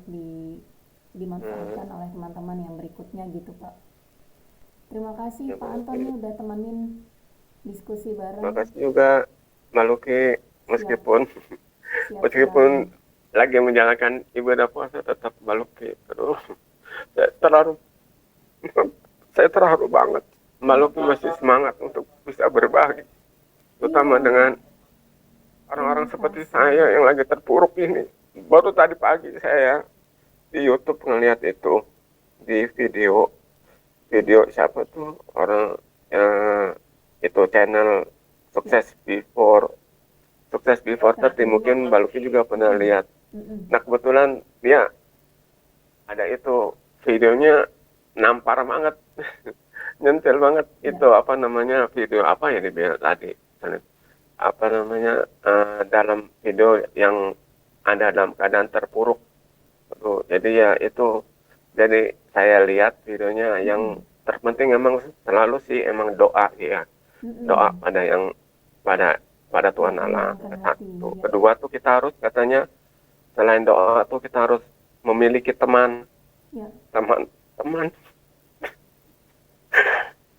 dimanfaatkan oleh teman-teman yang berikutnya gitu Pak. Terima kasih Ya, Pak Mbak Luki. Antoni udah temenin diskusi Terima bareng. kasih juga Mbak Luki, Siap, meskipun siap meskipun selalu. lagi menjalankan ibadah puasa tetap Mbak Luki terus saya terlalu saya terharu banget. Mbak Luki masih semangat untuk bisa berbagi, terutama Iya, dengan orang-orang terima seperti kasih. saya yang lagi terpuruk ini. Baru tadi pagi saya di YouTube ngeliat itu, di video Ya, video siapa tuh orang itu channel ya, sukses before 30, 30. mungkin Mbak Luki juga pernah Mm-mm, lihat. mm-mm. Nah kebetulan dia ada itu videonya nampar banget, nyentil banget Ya, itu apa namanya video apa ya dibilang tadi, apa namanya dalam video yang ada dalam keadaan terpuruk. Tuh, jadi ya itu, jadi saya lihat videonya yang mm-mm, terpenting emang selalu sih emang doa ya, doa mm-mm. pada yang pada pada Tuhan Yang Allah. menyenangkan hati. Satu, Ya, kedua tuh kita harus katanya selain doa tuh kita harus memiliki teman, ya, teman, teman,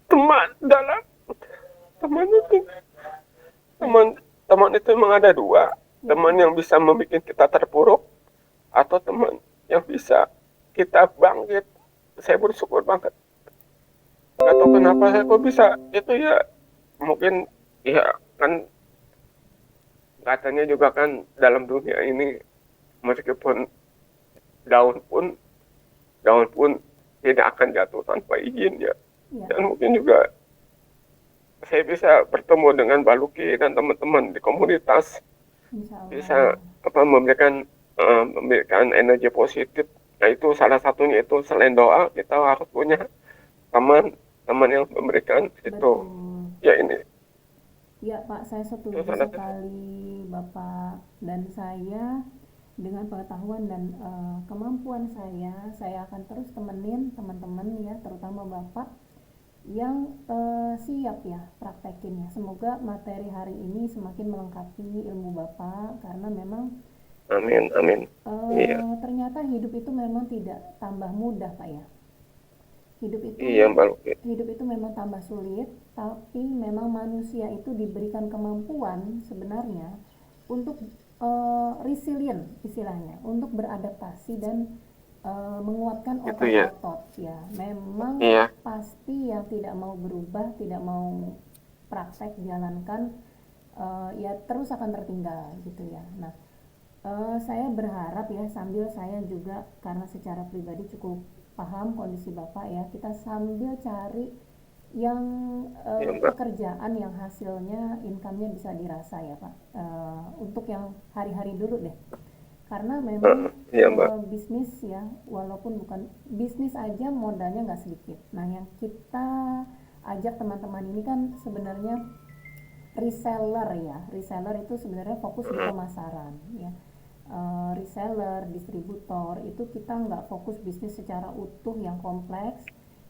teman dalam teman itu ya, teman teman itu memang ada dua, ya, teman yang bisa membuat kita terpuruk atau teman yang bisa kita bangkit. Saya bersyukur banget, nggak tahu kenapa saya kok bisa itu ya, mungkin ya kan katanya juga kan dalam dunia ini meskipun daun pun daun pun tidak akan jatuh tanpa izin ya, ya. dan mungkin juga saya bisa bertemu dengan Baluki dan teman-teman di komunitas, Insya bisa Allah. apa memberikan energi positif. Nah itu salah satunya, itu selain doa kita harus punya teman, teman yang memberikan itu Betul. ya ini, Ya Pak, saya itu setuju salah satu. sekali Bapak dan saya dengan pengetahuan dan kemampuan saya akan terus temenin teman-teman ya, terutama Bapak yang siap ya praktekinnya. Semoga materi hari ini semakin melengkapi ilmu Bapak karena memang Amin, amin. Iya, ternyata hidup itu memang tidak tambah mudah Pak ya. Hidup itu iya Mbak Luki. hidup itu memang tambah sulit, tapi memang manusia itu diberikan kemampuan sebenarnya untuk resilient istilahnya, untuk beradaptasi dan menguatkan Itu ya. otot-otot ya. Memang Iya. pasti yang tidak mau berubah, tidak mau praktek jalankan ya terus akan tertinggal gitu ya. Nah, saya berharap ya sambil saya juga karena secara pribadi cukup paham kondisi Bapak ya, kita sambil cari yang Iya Mbak. pekerjaan yang hasilnya income-nya bisa dirasa ya Pak. Untuk yang hari-hari dulu deh. Karena memang Iya Mbak. bisnis ya, walaupun bukan bisnis aja modalnya nggak sedikit. Nah, yang kita ajak teman-teman ini kan sebenarnya reseller ya. Reseller itu sebenarnya fokus di pemasaran ya. Reseller, distributor itu kita nggak fokus bisnis secara utuh yang kompleks.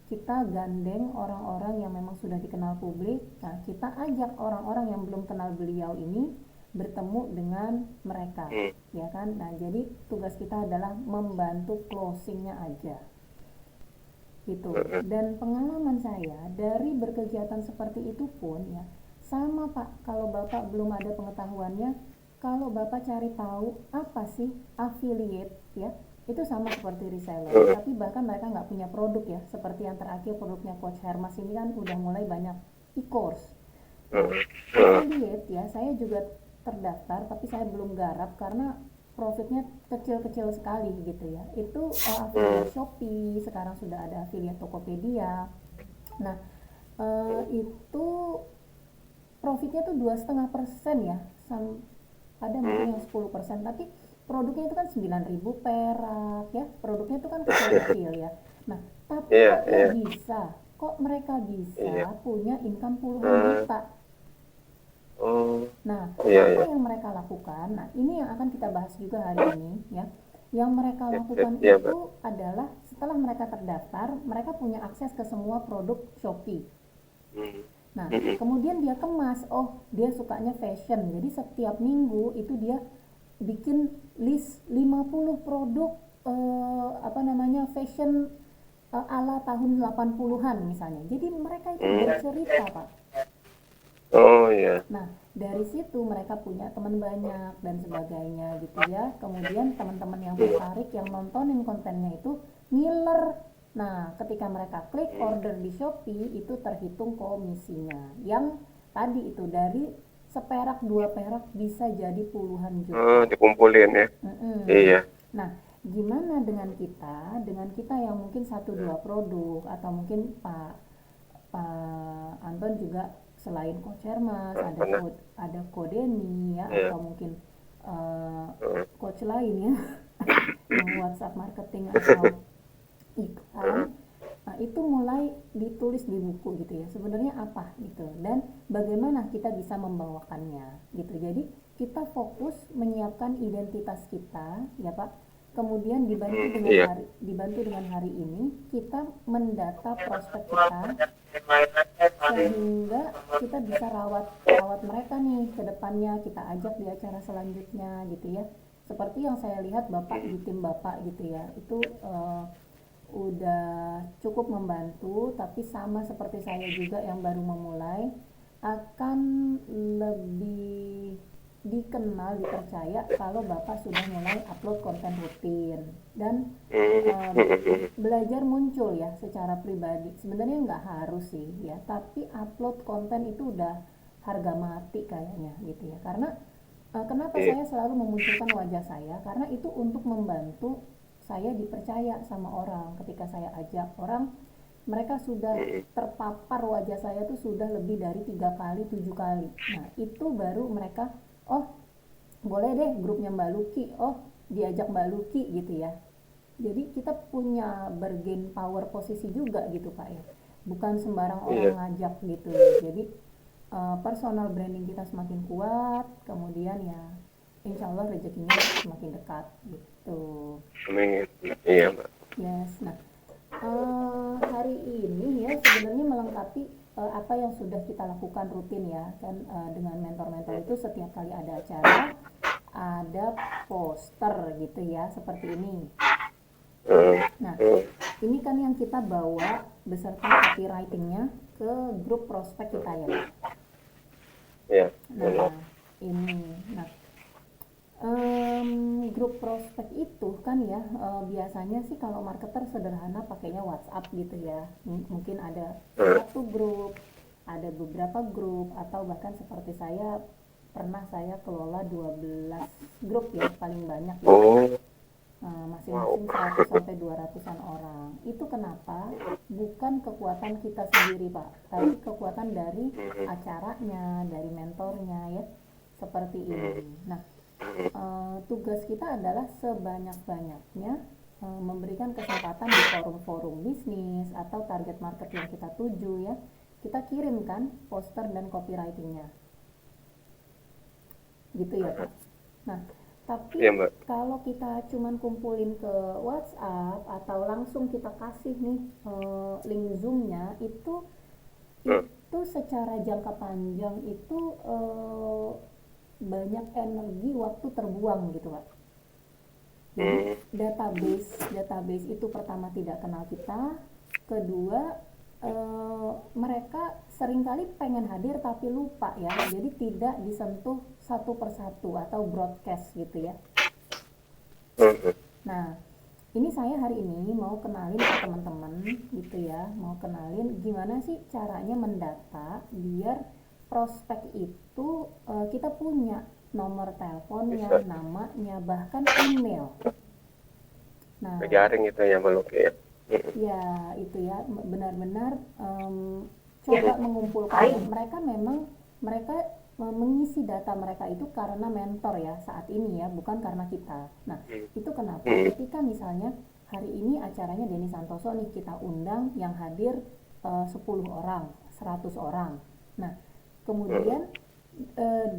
Kita gandeng orang-orang yang memang sudah dikenal publik. Nah, kita ajak orang-orang yang belum kenal beliau ini bertemu dengan mereka, Hmm. ya kan? Nah, jadi tugas kita adalah membantu closingnya aja gitu. Dan pengalaman saya dari berkegiatan seperti itu pun ya sama Pak, kalau Bapak belum ada pengetahuannya, kalau Bapak cari tahu apa sih affiliate ya, itu sama seperti reseller, tapi bahkan mereka nggak punya produk ya, seperti yang terakhir produknya Coach Hermas ini kan udah mulai banyak e-course. Nah, affiliate ya, saya juga terdaftar tapi saya belum garap karena profitnya kecil-kecil sekali gitu ya. Itu affiliate Shopee, sekarang sudah ada affiliate Tokopedia. Nah, itu profitnya tuh 2,5% ya, ada mungkin yang 10%, tapi produknya itu kan 9.000 perak ya, produknya itu kan kecil-kecil ya. Nah, tapi Iya, iya, kok mereka bisa iya. punya income puluhan Hmm. juta. Oh, Nah, iya, apa iya. yang mereka lakukan? Nah, ini yang akan kita bahas juga hari ini ya. Yang mereka Sip, sip. lakukan Iya itu Mbak. adalah setelah mereka terdaftar, mereka punya akses ke semua produk Shopee. Hmm. Nah, Hmm. kemudian dia kemas, oh dia sukanya fashion. Jadi setiap minggu itu dia bikin list 50 produk apa namanya, fashion ala tahun 80-an misalnya. Jadi mereka itu bercerita, Pak. Oh iya. Nah, dari situ mereka punya teman banyak dan sebagainya gitu ya. Kemudian teman-teman yang tertarik yang nontonin kontennya itu ngiler. Nah, ketika mereka klik order di Shopee itu terhitung komisinya. Yang tadi itu dari seperak dua perak bisa jadi puluhan Oh, juta. dikumpulin ya. Mm-mm. Iya. Nah, gimana dengan kita? Dengan kita yang mungkin satu dua produk atau mungkin Pak Anton juga selain Coach Hermas Nah, pernah. ada Kodeni ya Iya. atau mungkin uh, Heeh. coach lain ya yang WhatsApp marketing atau iklan. Nah, itu mulai ditulis di buku gitu ya. Sebenarnya apa gitu dan bagaimana kita bisa membawakannya gitu. Jadi kita fokus menyiapkan identitas kita ya Pak. Kemudian Iya. dibantu dengan hari ini kita mendata prospek kita sehingga kita bisa rawat mereka nih ke depannya, kita ajak di acara selanjutnya gitu ya. Seperti yang saya lihat Bapak di tim Bapak gitu ya, itu udah cukup membantu, tapi sama seperti saya juga yang baru memulai akan lebih dikenal, dipercaya kalau Bapak sudah mulai upload konten rutin dan belajar muncul ya secara pribadi. Sebenarnya nggak harus sih ya, tapi upload konten itu udah harga mati kayaknya gitu ya. Karena kenapa Iya. saya selalu memunculkan wajah saya? Karena itu untuk membantu saya dipercaya sama orang. Ketika saya ajak orang, mereka sudah terpapar wajah saya tuh sudah lebih dari 3 kali, 7 kali. Nah itu baru mereka, oh boleh deh grupnya Mbak Luki, oh diajak Mbak Luki gitu ya. Jadi kita punya bargain power posisi juga gitu Pak ya. Bukan sembarang orang Iya. ngajak gitu. Jadi personal branding kita semakin kuat, kemudian ya insya Allah rezekinya semakin dekat gitu. Amin. Iya, Mbak. Yes, nah hari ini ya sebenarnya melengkapi apa yang sudah kita lakukan rutin ya kan dengan mentor-mentor itu setiap kali ada acara ada poster gitu ya seperti ini. Heeh. Nah Heeh. ini kan yang kita bawa beserta copywritingnya ke grup prospek kita ya Pak. Iya, benar. Nah ini, nah grup prospek itu kan ya biasanya sih kalau marketer sederhana pakainya WhatsApp gitu ya. Mungkin ada Heeh. satu grup, ada beberapa grup atau bahkan seperti saya pernah saya kelola 12 grup ya paling banyak gitu. Oh, wow. Masing-masing 100 sampai 200-an orang. Itu kenapa? Bukan kekuatan kita sendiri, Pak, tapi kekuatan dari acaranya, dari mentornya ya. Seperti ini. Nah, tugas kita adalah sebanyak-banyaknya memberikan kesempatan di forum-forum bisnis atau target market yang kita tuju ya. Kita kirimkan poster dan copywritingnya. Gitu ya, Pak. Nah, tapi Iya, Mbak. kalau kita cuman kumpulin ke WhatsApp atau langsung kita kasih nih link Zoom-nya itu secara jangka panjang itu banyak energi waktu terbuang gitu Pak. Jadi database itu pertama tidak kenal kita, kedua mereka seringkali pengen hadir tapi lupa ya, jadi tidak disentuh satu persatu atau broadcast gitu ya. Nah ini saya hari ini mau kenalin ke teman-teman gitu ya, mau kenalin gimana sih caranya mendata biar prospek itu kita punya nomor teleponnya, Bisa namanya, bahkan email. Nah, kejaring itu ya, Mbak Luki ya. ya itu ya benar-benar coba mengumpulkan. Mereka mengisi data mereka itu karena mentor ya saat ini ya, bukan karena kita. Nah, itu kenapa? Ketika misalnya hari ini acaranya Denny Santoso nih, kita undang yang hadir 10 orang, 100 orang. Nah, kemudian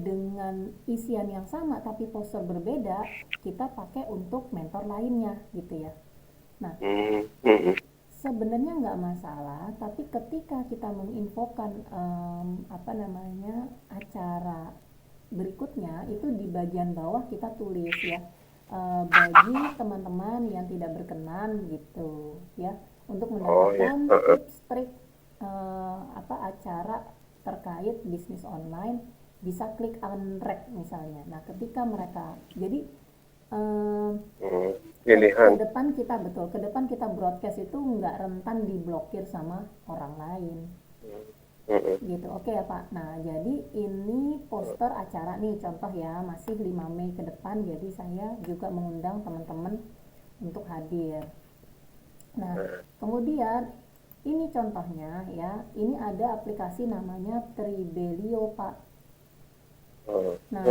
dengan isian yang sama tapi poster berbeda, kita pakai untuk mentor lainnya gitu ya. Nah, sebenarnya nggak masalah, tapi ketika kita menginfokan acara berikutnya itu di bagian bawah kita tulis ya bagi teman-teman yang tidak berkenan gitu ya, untuk Oh ya. mendapatkan tips trik acara terkait bisnis online, bisa klik unwrap misalnya. Nah, ketika mereka jadi ke Pilihan. depan kita betul, ke depan kita broadcast itu nggak rentan diblokir sama orang lain Mm-mm. gitu. Oke ya Pak. Nah, jadi ini poster acara nih, contoh ya, masih 5 Mei ke depan, jadi saya juga mengundang teman-teman untuk hadir. Nah, kemudian ini contohnya ya, ini ada aplikasi namanya Tribelio Pak. Oh, Nah,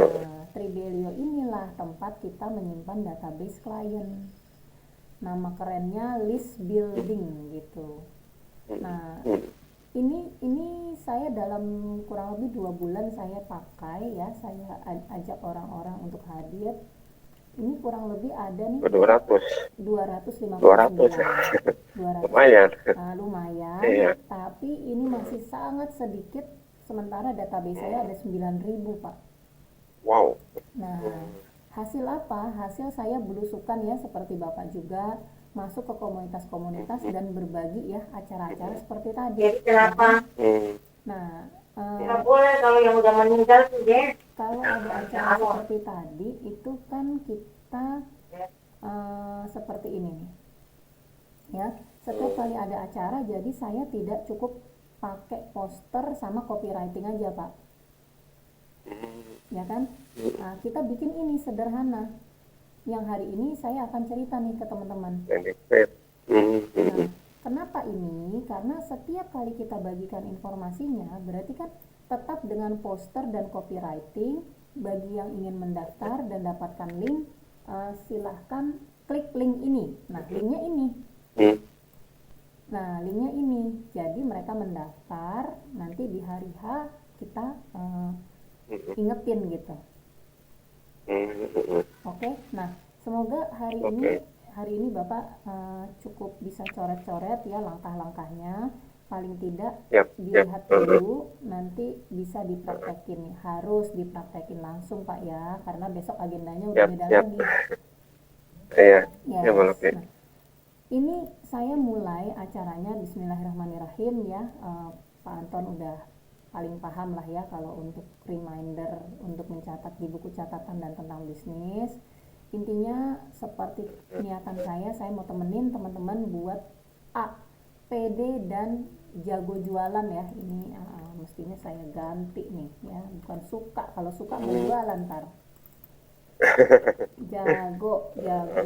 Tribelio inilah tempat kita menyimpan database klien. Nama kerennya list building gitu. Nah, ini saya dalam kurang lebih 2 bulan saya pakai ya, saya ajak orang-orang untuk hadir. Ini kurang lebih ada nih 200. 200 ya. 259. 200. Lumayan. Lumayan, Iya. tapi ini masih sangat sedikit, sementara database saya ada 9.000 Pak. Wow. Nah, hasil apa? Hasil saya belusukan ya, seperti Bapak juga, masuk ke komunitas-komunitas dan berbagi ya acara-acara seperti tadi. Jadi kenapa? Nah, Nggak boleh kalau yang udah meninggal tuh deh. kalau ada acara seperti tadi itu kan kita seperti ini nih. Ya, setiap kali ada acara, jadi saya tidak cukup pakai poster sama copywriting aja, Pak. Ya kan? Nah, kita bikin ini sederhana. Yang hari ini saya akan cerita nih ke teman-teman. Nah, kenapa ini? Karena setiap kali kita bagikan informasinya, berarti kan tetap dengan poster dan copywriting. Bagi yang ingin mendaftar dan dapatkan link, silahkan klik link ini. Nah, linknya ini. Nah, linknya ini. Jadi mereka mendaftar, nanti di hari H kita ingetin gitu. Oke, nah semoga hari ini Bapak cukup bisa coret-coret ya langkah-langkahnya, paling tidak dilihat dulu, nanti bisa dipraktekin nih, harus dipraktekin langsung Pak ya, karena besok agendanya udah beda lagi. Iya. Yes. Nah, ini saya mulai acaranya Bismillahirrahmanirrahim ya. Pak Anton udah paling paham lah ya kalau untuk reminder untuk mencatat di buku catatan dan tentang bisnis. Intinya seperti niatan saya mau temenin teman-teman buat pede dan jago jualan ya. Ini mestinya saya ganti nih ya, bukan suka. Kalau suka mau jualan ntar. Jago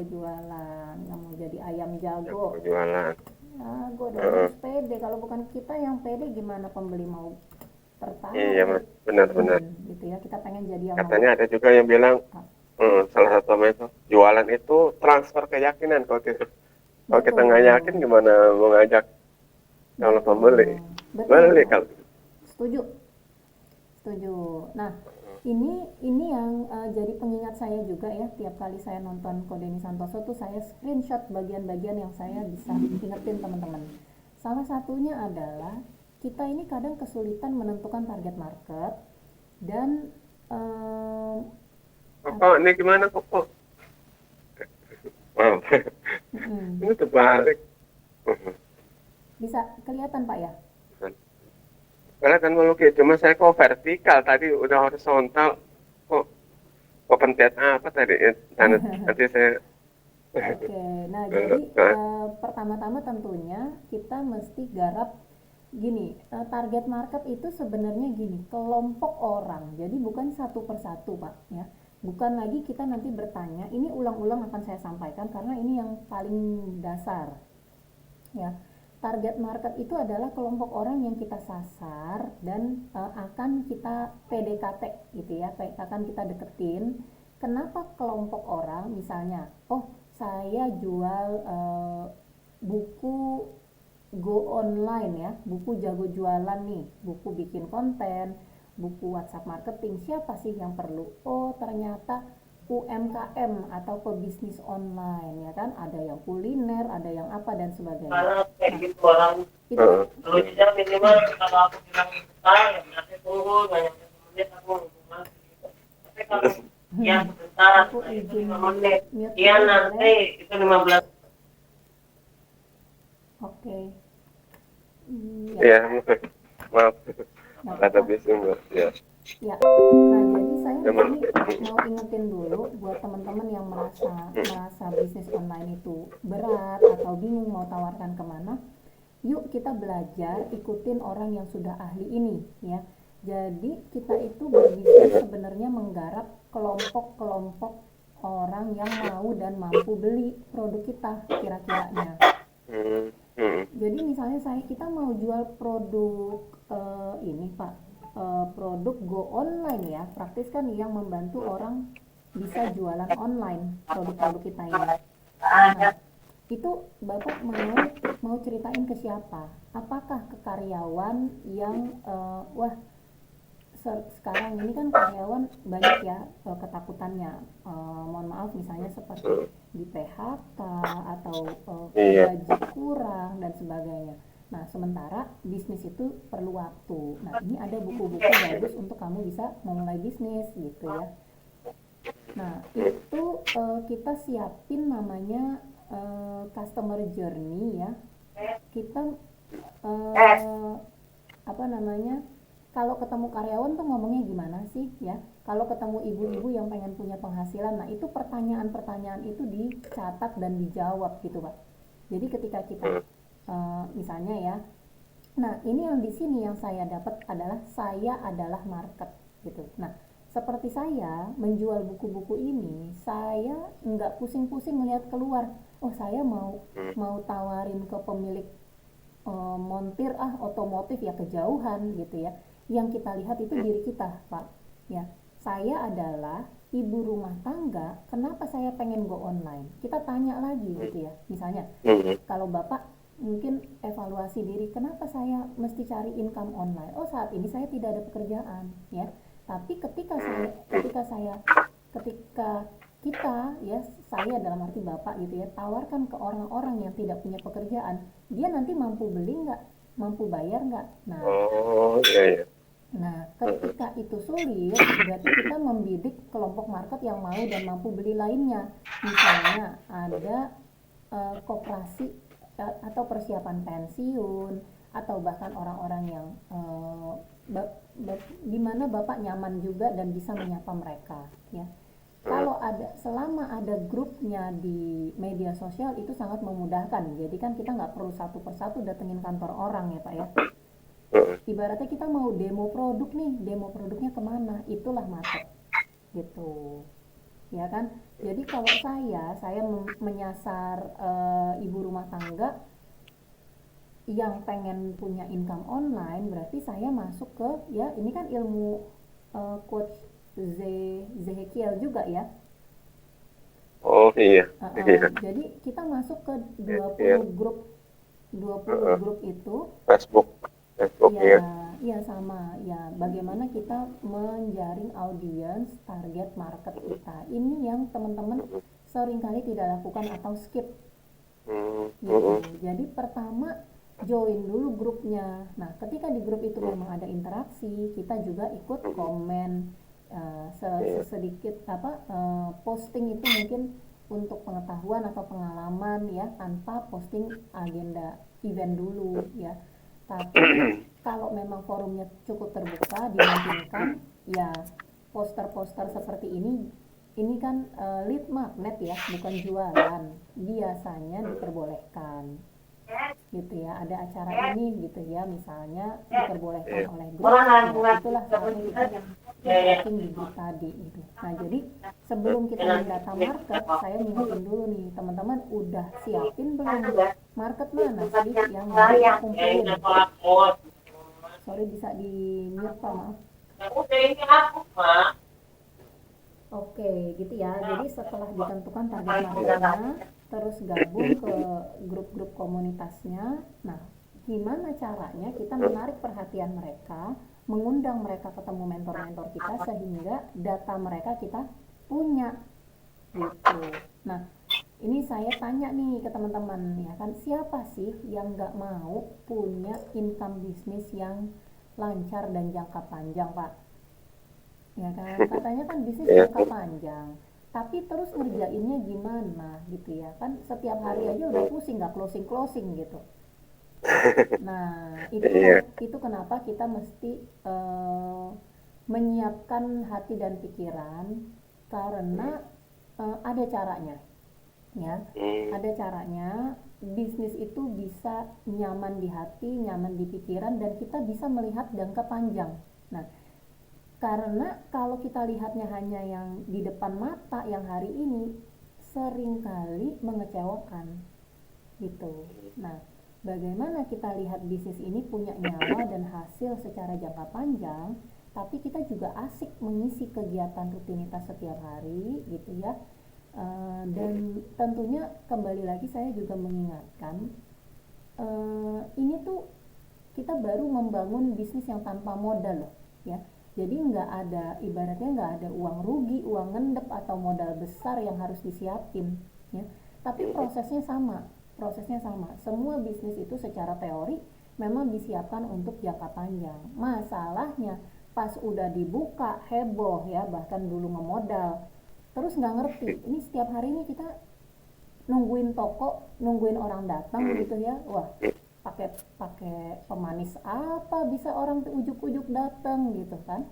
jualan, nggak mau jadi ayam jago. jualan. Jago dan harus pede. Kalau bukan kita yang pede, gimana pembeli mau tertarik? Iya, Mas. Benar-benar. Gitu ya, kita pengen jadi yang Katanya ada juga yang bilang salah satu teman itu jualan itu transfer keyakinan. Kalau kita nggak yakin gimana mau ngajak kalau pembeli? Beli kalau. Setuju. Nah, ini yang jadi pengingat saya juga ya, tiap kali saya nonton Kodeni Santoso tuh saya screenshot bagian-bagian yang saya bisa ingetin teman-teman. Salah satunya adalah kita ini kadang kesulitan menentukan target market dan Ini gimana kok? Wow. Ini terbalik. Bisa kelihatan Pak ya? Karena kan melukis, cuma saya kok vertikal tadi udah horizontal. Kok pencet apa tadi? Nanti saya. Oke, nah jadi pertama-tama tentunya kita mesti garap gini, target market itu sebenarnya gini, kelompok orang, jadi bukan satu persatu Pak ya, bukan lagi kita nanti bertanya, ini ulang-ulang akan saya sampaikan karena ini yang paling dasar ya. Target market itu adalah kelompok orang yang kita sasar dan akan kita PDKT gitu ya, akan kita deketin. Kenapa kelompok orang? Misalnya, saya jual buku go online ya, buku jago jualan nih, buku bikin konten, buku WhatsApp marketing. Siapa sih yang perlu? Ternyata UMKM atau pebisnis online ya kan, ada yang kuliner, ada yang apa dan sebagainya. Kalau kayak gitu orang itu lucunya minimal kalau aku bilang kita yang nanti turun banyak temennya aku ngomong gitu. Tapi kalau yang besar Aku izin menit. mute Iya dulu nanti boleh? itu 15. Oke. Ya, Ya, maaf, nggak kata apa-apa. bising ya. Ya, nah jadi saya di Cuman, sini mau ingetin dulu buat teman-teman yang merasa bisnis online itu berat atau bingung mau tawarkan kemana. Yuk kita belajar ikutin orang yang sudah ahli ini ya. Jadi kita itu berbisnis sebenarnya menggarap kelompok-kelompok orang yang mau dan mampu beli produk kita kira-kiranya. hmm, hmm, Jadi misalnya kita mau jual produk ini Pak, produk go online ya, praktis kan yang membantu orang bisa jualan online produk-produk kita ini. Nah, itu Bapak mau ceritain ke siapa? Apakah ke karyawan yang wah sekarang ini kan karyawan banyak ya ketakutannya, mohon maaf misalnya seperti di PHK atau iya, gaji kurang dan sebagainya. Nah sementara bisnis itu perlu waktu. Nah ini ada buku-buku bagus untuk kamu bisa memulai bisnis gitu ya. Nah itu kita siapin namanya customer journey ya. Kita eh, apa namanya, kalau ketemu karyawan tuh ngomongnya gimana sih ya, kalau ketemu ibu-ibu yang pengen punya penghasilan, nah itu pertanyaan-pertanyaan itu dicatat dan dijawab gitu Pak. Jadi ketika kita misalnya ya, nah ini yang di sini yang saya dapat adalah saya adalah market gitu. Nah seperti saya menjual buku-buku ini, saya nggak pusing-pusing melihat keluar, oh saya mau tawarin ke pemilik montir otomotif ya kejauhan gitu ya. Yang kita lihat itu diri kita Pak ya. Saya adalah ibu rumah tangga, kenapa saya pengen go online, kita tanya lagi gitu ya. Misalnya kalau Bapak mungkin evaluasi diri, kenapa saya mesti cari income online, oh saat ini saya tidak ada pekerjaan ya. Tapi ketika kita ya, saya dalam arti Bapak gitu ya, tawarkan ke orang-orang yang tidak punya pekerjaan, dia nanti mampu beli nggak, mampu bayar nggak. oh iya ya, Nah ketika itu sulit, berarti kita membidik kelompok market yang mau dan mampu beli lainnya. Misalnya ada koperasi atau persiapan pensiun, atau bahkan orang-orang yang di mana Bapak nyaman juga dan bisa menyapa mereka ya. Kalau selama ada grupnya di media sosial itu sangat memudahkan. Jadi kan kita nggak perlu satu persatu datengin kantor orang ya Pak ya. Ibaratnya kita mau demo produk nih, demo produknya kemana? Itulah market gitu. Ya kan? Jadi kalau saya menyasar ibu rumah tangga yang pengen punya income online, berarti saya masuk ke ya ini kan ilmu coach Zehekiel juga ya. oh iya, iya, Jadi kita masuk ke iya, 20 grup itu Facebook, Facebook ya. ya, Ya sama ya, bagaimana kita menjaring audiens target market kita. Ini yang teman-teman seringkali tidak lakukan atau skip gitu. Jadi pertama join dulu grupnya. Nah ketika di grup itu memang ada interaksi, kita juga ikut komen sedikit posting itu mungkin untuk pengetahuan atau pengalaman ya, tanpa posting agenda event dulu ya. Tapi kalau memang forumnya cukup terbuka, dimungkinkan ya poster-poster seperti ini kan lead magnet ya, bukan jualan, biasanya diperbolehkan gitu ya. Ada acara ini gitu ya, misalnya diperbolehkan oleh grup ya, itulah saatnya kita networking di grup tadi gitu. Nah jadi sebelum kita mendata market, saya ngingetin dulu nih teman-teman, udah siapin belum market mana sih yang mau kita kumpulin. Sorry bisa di mute Pak, maaf. Oke, gitu ya. Jadi setelah ditentukan target marketnya, terus gabung ke grup-grup komunitasnya. Nah, gimana caranya kita menarik perhatian mereka, mengundang mereka ketemu mentor-mentor kita sehingga data mereka kita punya gitu. Nah, ini saya tanya nih ke teman-teman ya kan, siapa sih yang nggak mau punya income bisnis yang lancar dan jangka panjang Pak? ya kan? Katanya kan bisnis Iya. jangka panjang, tapi terus ngerjainnya gimana gitu ya kan? Setiap hari aja udah pusing nggak closing closing gitu. Nah, Iya. itu kenapa kita mesti menyiapkan hati dan pikiran karena ada caranya, ya. Hmm. Ada caranya bisnis itu bisa nyaman di hati, nyaman di pikiran dan kita bisa melihat jangka panjang. Nah, karena kalau kita lihatnya hanya yang di depan mata yang hari ini seringkali mengecewakan gitu. Nah, bagaimana kita lihat bisnis ini punya nyawa dan hasil secara jangka panjang, tapi kita juga asik mengisi kegiatan rutinitas setiap hari gitu ya. Dan tentunya kembali lagi saya juga mengingatkan ini tuh kita baru membangun bisnis yang tanpa modal loh ya. Jadi nggak ada, ibaratnya nggak ada uang rugi, uang ngendep atau modal besar yang harus disiapin ya. Tapi prosesnya sama. Semua bisnis itu secara teori memang disiapkan untuk jangka panjang. Masalahnya pas udah dibuka heboh ya, bahkan dulu ngemodal, terus nggak ngerti. Ini setiap hari ini kita nungguin toko, nungguin orang datang gitu ya. Wah, pakai pakai pemanis apa bisa orang ujuk-ujuk datang gitu kan.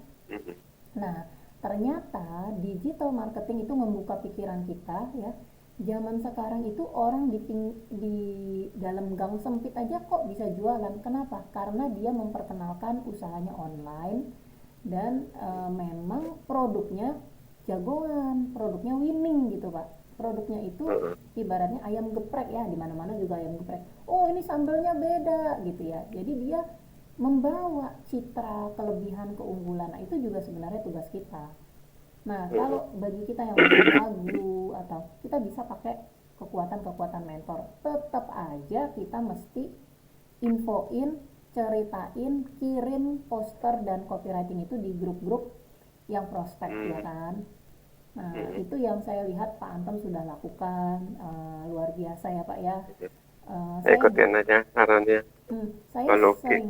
Nah, ternyata digital marketing itu membuka pikiran kita ya. Zaman sekarang itu orang di dalam gang sempit aja kok bisa jualan. Kenapa? Karena dia memperkenalkan usahanya online dan memang produknya jagoan, produknya winning gitu Pak. Produknya itu ibaratnya ayam geprek ya, di mana-mana juga ayam geprek. Oh, ini sambelnya beda gitu ya. Jadi dia membawa citra kelebihan keunggulan. Nah, itu juga sebenarnya tugas kita. Nah, kalau bagi kita yang masih ragu atau kita bisa pakai kekuatan-kekuatan mentor, tetap aja kita mesti infoin, ceritain, kirim poster dan copywriting itu di grup-grup yang prospek ya kan. Nah, itu yang saya lihat Pak Anton sudah lakukan, luar biasa ya Pak ya. Saya Ikutin aja sarannya saya Pak Luki sering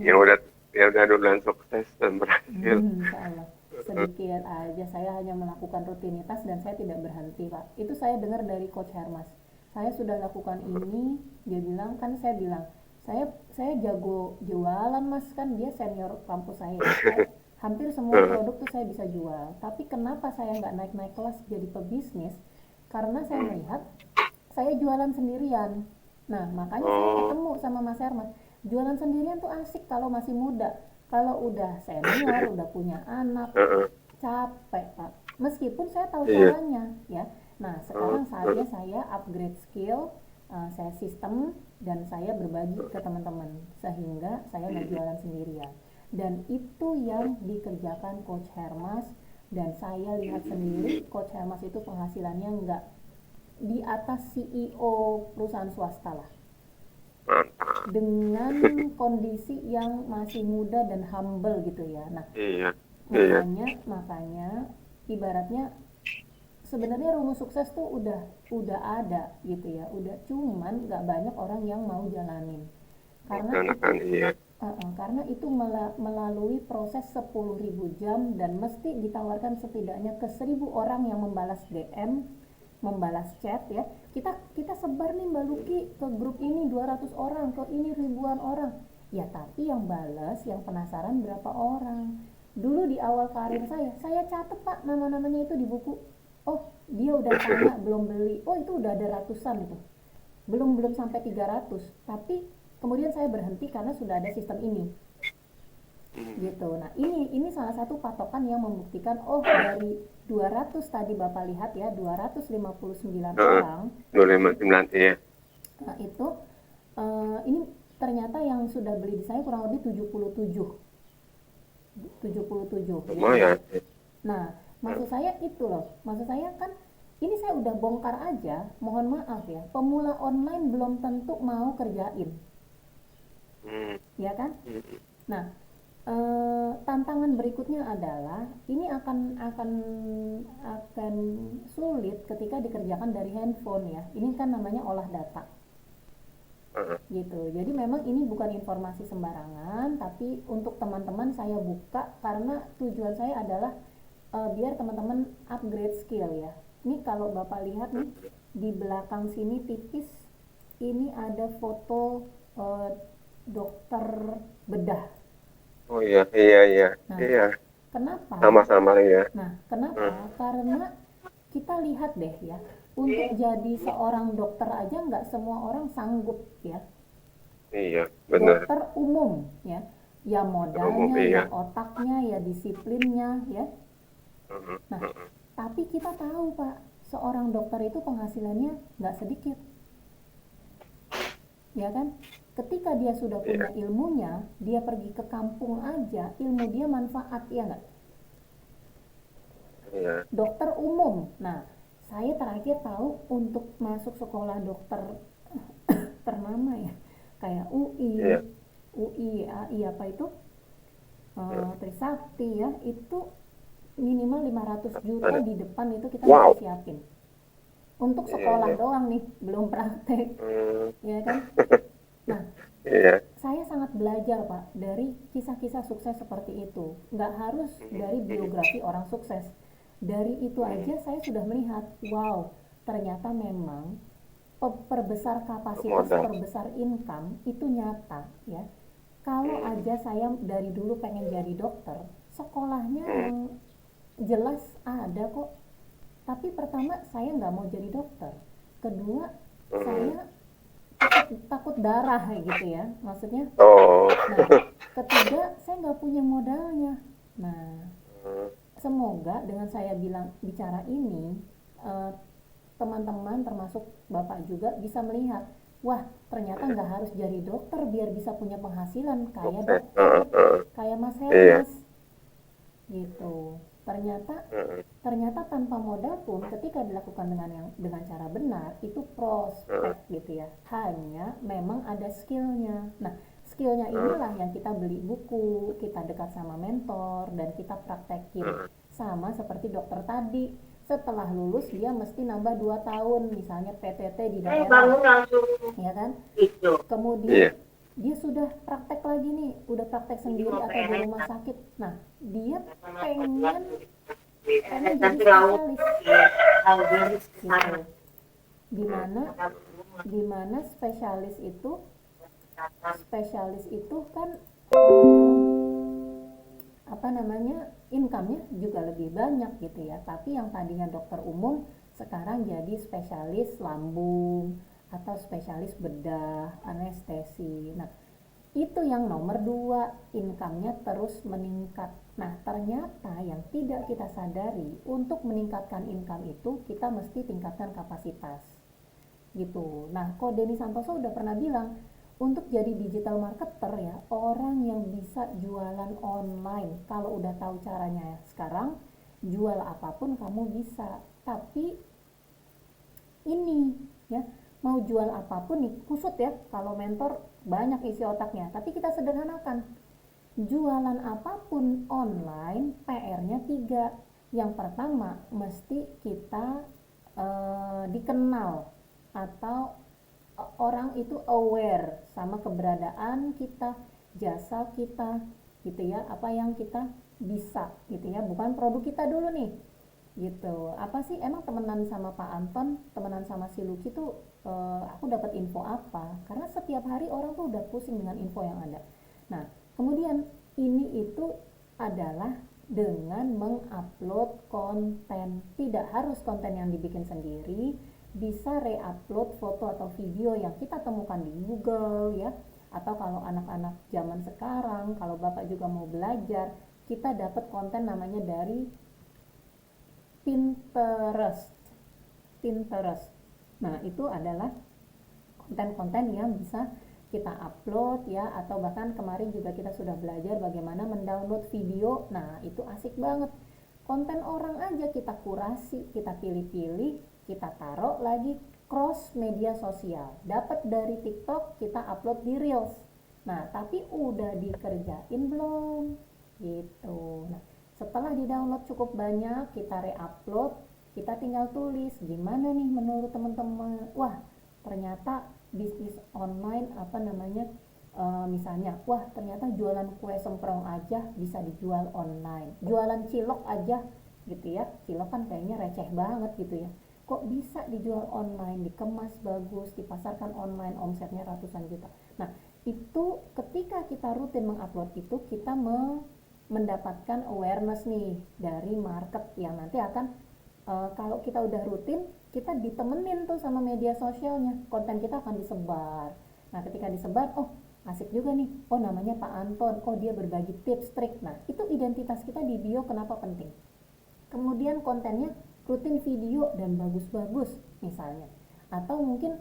yang udah duluan sukses dan berhasil. Insya Allah sedikit aja saya hanya melakukan rutinitas dan saya tidak berhenti Pak. Itu saya dengar dari Coach Hermas. Saya sudah lakukan ini, dia bilang kan saya bilang saya jago jualan Mas, kan dia senior kampus saya hampir semua produk tuh saya bisa jual. Tapi kenapa saya nggak naik-naik kelas jadi pebisnis? Karena saya melihat saya jualan sendirian. Nah, makanya saya ketemu sama Mas Hermas. Jualan sendirian tuh asik kalau masih muda. Kalau udah senior, udah punya anak, capek Pak. Meskipun saya tahu Iya. caranya ya. Nah, sekarang saatnya saya upgrade skill, saya sistem dan saya berbagi ke teman-teman sehingga saya nggak jualan sendirian. Dan itu yang dikerjakan Coach Hermas dan saya lihat sendiri Coach Hermas itu penghasilannya nggak di atas CEO perusahaan swasta lah, Mantap. dengan kondisi yang masih muda dan humble gitu ya. Nah, Iya. Iya. makanya ibaratnya sebenarnya rumus sukses tuh udah ada gitu ya, udah, cuman nggak banyak orang yang mau jalanin karena itu Melaksanakan. Iya. karena itu melalui proses 10.000 jam dan mesti ditawarkan setidaknya ke 1.000 orang yang membalas DM, membalas chat ya. Kita sebar nih Mbak Luki ke grup ini 200 orang, ke ini ribuan orang. Ya tapi yang balas, yang penasaran berapa orang. Dulu di awal karir saya catat Pak nama-namanya itu di buku. Oh, dia udah tanya belum beli. Oh, itu udah ada ratusan itu. Belum sampai 300. Tapi kemudian saya berhenti karena sudah ada sistem ini. Gitu. Nah, ini salah satu patokan yang membuktikan oh dari 200 tadi Bapak lihat ya, 259 orang 259. Iya. itu ini ternyata yang sudah beli di saya kurang lebih 77. Lumayan. Nah, maksud saya itu loh. Maksud saya kan ini saya udah bongkar aja, mohon maaf ya. Pemula online belum tentu mau kerjain. Ya kan? Nah, tantangan berikutnya adalah ini akan sulit ketika dikerjakan dari handphone ya. Ini kan namanya olah data. Gitu. Jadi memang ini bukan informasi sembarangan, tapi untuk teman-teman saya buka karena tujuan saya adalah biar teman-teman upgrade skill ya. Ini kalau Bapak lihat nih di belakang sini tipis, ini ada foto dokter bedah. Oh iya, iya, iya, Nah, iya, kenapa? sama-sama ya. Nah, kenapa? Karena kita lihat deh ya, untuk jadi seorang dokter aja nggak semua orang sanggup ya. Iya, benar. Dokter umum ya, ya Umum, modalnya, ya iya. otaknya, ya disiplinnya ya. Mm, Nah, mm, tapi kita tahu Pak, seorang dokter itu penghasilannya nggak sedikit, ya kan? Ketika dia sudah punya iya, ilmunya, dia pergi ke kampung aja, ilmu dia manfaat, ya nggak? iya, Dokter umum. Nah, saya terakhir tahu untuk masuk sekolah dokter ternama ya, kayak iya. UI, AI apa itu, Mm. Trisakti ya, itu minimal 500 juta Ada. di depan itu kita mesti Wow. siapin. Untuk Iya, sekolah iya. doang nih, belum praktek, Hmm, ya kan? Nah, iya. saya sangat belajar Pak dari kisah-kisah sukses seperti itu. Nggak harus dari biografi orang sukses. Dari itu aja saya sudah melihat, wow, ternyata memang perbesar kapasitas, Modal. perbesar income itu nyata ya. Kalau aja saya dari dulu pengen jadi dokter, sekolahnya Hmm, yang jelas ada kok. Tapi pertama saya nggak mau jadi dokter. Kedua, hmm. saya takut darah gitu ya, maksudnya. Oh. Nah, ketiga, saya nggak punya modalnya. Nah, Hmm, semoga dengan saya bicara ini, eh, teman-teman termasuk Bapak juga bisa melihat, wah ternyata nggak harus jadi dokter biar bisa punya penghasilan kayak sukses. dokter, Heeh. kayak Mas Iya. Hermas gitu. Ternyata Heeh, ternyata tanpa modal pun ketika dilakukan dengan cara benar itu heeh, prospek gitu ya. Hanya memang ada skillnya. Nah, skillnya heeh, inilah yang kita beli buku, kita dekat sama mentor, dan kita praktekin. heeh. Sama seperti dokter tadi, setelah lulus dia mesti nambah 2 tahun misalnya PTT di daerah, bangun langsung ya kan? itu. Kemudian Iya. dia sudah praktek lagi nih, udah praktek Ini sendiri mau atau di PNS rumah sakit. Nah, dia sama pengen pengen PNS jadi nanti laut spesialis laut ke sana. gitu. Dimana dimana spesialis itu kan apa namanya, income-nya juga lebih banyak gitu ya. Tapi yang tadinya dokter umum sekarang jadi spesialis lambung atau spesialis bedah, anestesi. Nah, itu yang nomor 2, income-nya terus meningkat. Nah, ternyata yang tidak kita sadari, untuk meningkatkan income itu kita mesti tingkatkan kapasitas gitu. Nah, kok Denny Santoso udah pernah bilang, untuk jadi digital marketer ya, orang yang bisa jualan online, kalau udah tahu caranya ya, sekarang jual apapun kamu bisa. Tapi ini ya, mau jual apapun nih, kusut ya, kalau mentor banyak isi otaknya, tapi kita sederhanakan. Jualan apapun online, PR-nya 3. Yang pertama, mesti kita dikenal atau orang itu aware sama keberadaan kita, jasa kita gitu ya, apa yang kita bisa gitu ya, bukan produk kita dulu nih gitu. Apa sih emang temenan sama Pak Anton, temenan sama si Lucky tuh, aku dapat info apa? Karena setiap hari orang tuh udah pusing dengan info yang ada. Nah, kemudian ini itu adalah dengan mengupload konten. Tidak harus konten yang dibikin sendiri, bisa reupload foto atau video yang kita temukan di Google ya. Atau kalau anak-anak zaman sekarang, kalau Bapak juga mau belajar, kita dapat konten namanya dari Pinterest. Pinterest. Nah, itu adalah konten-konten yang bisa kita upload ya, atau bahkan kemarin juga kita sudah belajar bagaimana mendownload video. Nah, itu asik banget. Konten orang aja kita kurasi, kita pilih-pilih, kita taruh lagi cross media sosial. Dapat dari TikTok, kita upload di Reels. Nah, tapi udah dikerjain belum? Gitu. Nah, setelah di-download cukup banyak, kita re-upload, kita tinggal tulis gimana nih menurut teman-teman. Wah, ternyata bisnis online apa namanya, misalnya, wah ternyata jualan kue semprong aja bisa dijual online, jualan cilok aja gitu ya. Cilok kan kayaknya receh banget gitu ya. Kok bisa dijual online, dikemas bagus, dipasarkan online, omsetnya ratusan juta. Nah, itu ketika kita rutin mengupload itu, kita mendapatkan awareness nih dari market yang nanti akan kalau kita udah rutin, kita ditemenin tuh sama media sosialnya, konten kita akan disebar. Nah, ketika disebar, oh asik juga nih, oh namanya Pak Anton, oh dia berbagi tips trik. Nah, itu identitas kita di bio. Kenapa penting? Kemudian kontennya rutin video dan bagus-bagus misalnya. Atau mungkin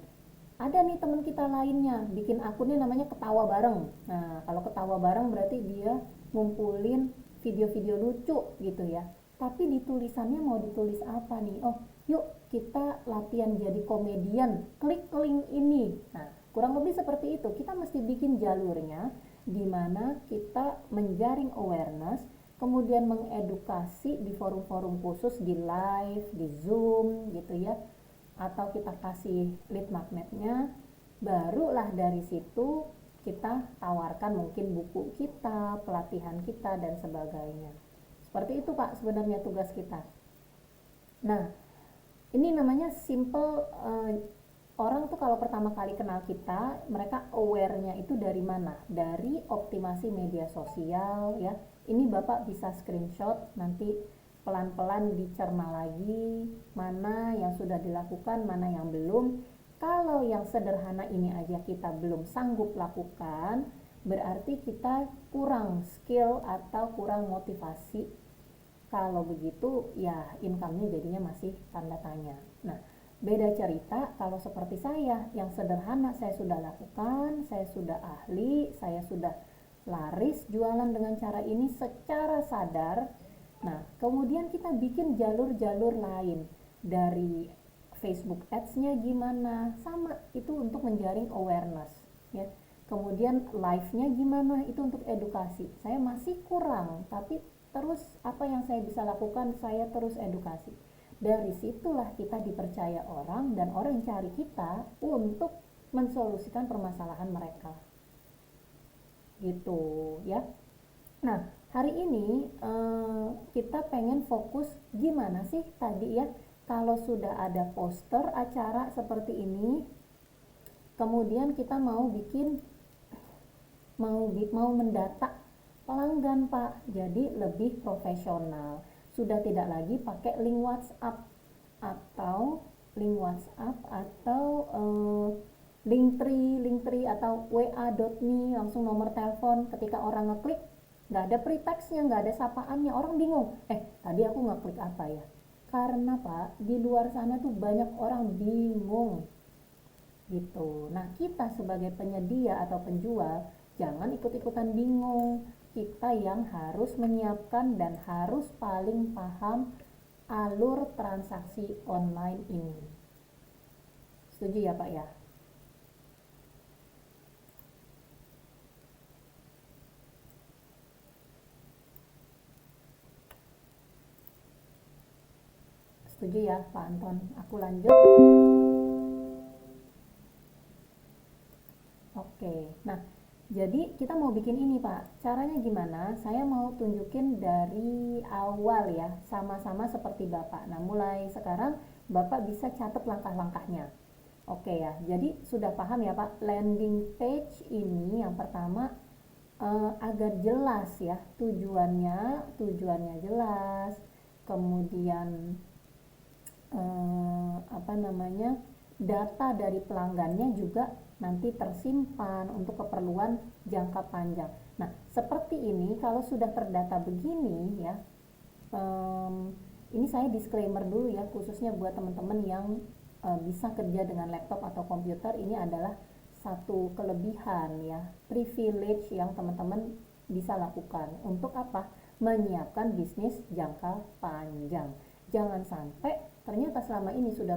ada nih teman kita lainnya bikin akunnya namanya ketawa bareng. Nah, kalau ketawa bareng berarti dia ngumpulin video-video lucu gitu ya. Tapi di tulisannya mau ditulis apa nih? Oh, yuk kita latihan jadi komedian, klik link ini. Nah, kurang lebih seperti itu. Kita mesti bikin jalurnya di mana kita menjaring awareness, kemudian mengedukasi di forum-forum khusus, di live, di Zoom gitu ya, atau kita kasih lead magnetnya. Barulah dari situ kita tawarkan mungkin buku kita, pelatihan kita, dan sebagainya. Seperti itu Pak sebenarnya tugas kita. Nah, ini namanya simple. Orang tuh kalau pertama kali kenal kita, mereka aware-nya itu dari mana? Dari optimasi media sosial ya. Ini Bapak bisa screenshot, nanti pelan-pelan dicerna lagi mana yang sudah dilakukan, mana yang belum. Kalau yang sederhana ini aja kita belum sanggup lakukan, berarti kita kurang skill atau kurang motivasi. Kalau begitu ya income-nya jadinya masih tanda tanya. Nah, beda cerita kalau seperti saya, yang sederhana saya sudah lakukan, saya sudah ahli, saya sudah laris jualan dengan cara ini secara sadar. Nah, kemudian kita bikin jalur-jalur lain. Dari Facebook Ads-nya gimana, sama itu untuk menjaring awareness ya. Kemudian live-nya gimana, itu untuk edukasi. Saya masih kurang, tapi terus apa yang saya bisa lakukan, saya terus edukasi. Dari situlah kita dipercaya orang, dan orang cari kita untuk mensolusikan permasalahan mereka gitu ya. Nah, hari ini kita pengen fokus gimana sih tadi ya, kalau sudah ada poster acara seperti ini, kemudian kita mau mendata pelanggan Pak, jadi lebih profesional. Sudah tidak lagi pakai link WhatsApp atau Linktree atau wa.me, langsung nomor telepon. Ketika orang ngeklik nggak ada pretext-nya, nggak ada sapaannya, orang bingung. Tadi aku ngeklik apa ya? Karena Pak, di luar sana tuh banyak orang bingung gitu. Nah, kita sebagai penyedia atau penjual jangan ikut-ikutan bingung. Kita yang harus menyiapkan dan harus paling paham alur transaksi online ini. Setuju ya Pak ya? Setuju ya Pak Anton? Aku lanjut. Oke, nah jadi kita mau bikin ini Pak. Caranya gimana? Saya mau tunjukin dari awal ya, sama-sama seperti Bapak. Nah, mulai sekarang Bapak bisa catat langkah-langkahnya. Oke ya, jadi sudah paham ya Pak, landing page ini yang pertama agar jelas ya, tujuannya jelas, kemudian data dari pelanggannya juga nanti tersimpan untuk keperluan jangka panjang. Nah, seperti ini kalau sudah terdata begini ya, ini saya disclaimer dulu ya, khususnya buat teman-teman yang bisa kerja dengan laptop atau komputer. Ini adalah satu kelebihan ya, privilege yang teman-teman bisa lakukan. Untuk apa? Menyiapkan bisnis jangka panjang. Jangan sampai ternyata selama ini sudah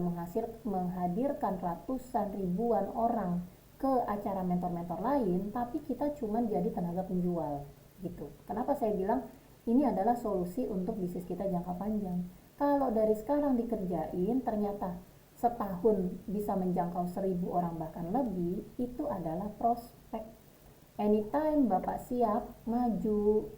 menghadirkan ratusan ribuan orang ke acara mentor-mentor lain, tapi kita cuma jadi tenaga penjual gitu. Kenapa saya bilang ini adalah solusi untuk bisnis kita jangka panjang? Kalau dari sekarang dikerjain, ternyata setahun bisa menjangkau 1.000 orang bahkan lebih, itu adalah prospek. Anytime Bapak siap maju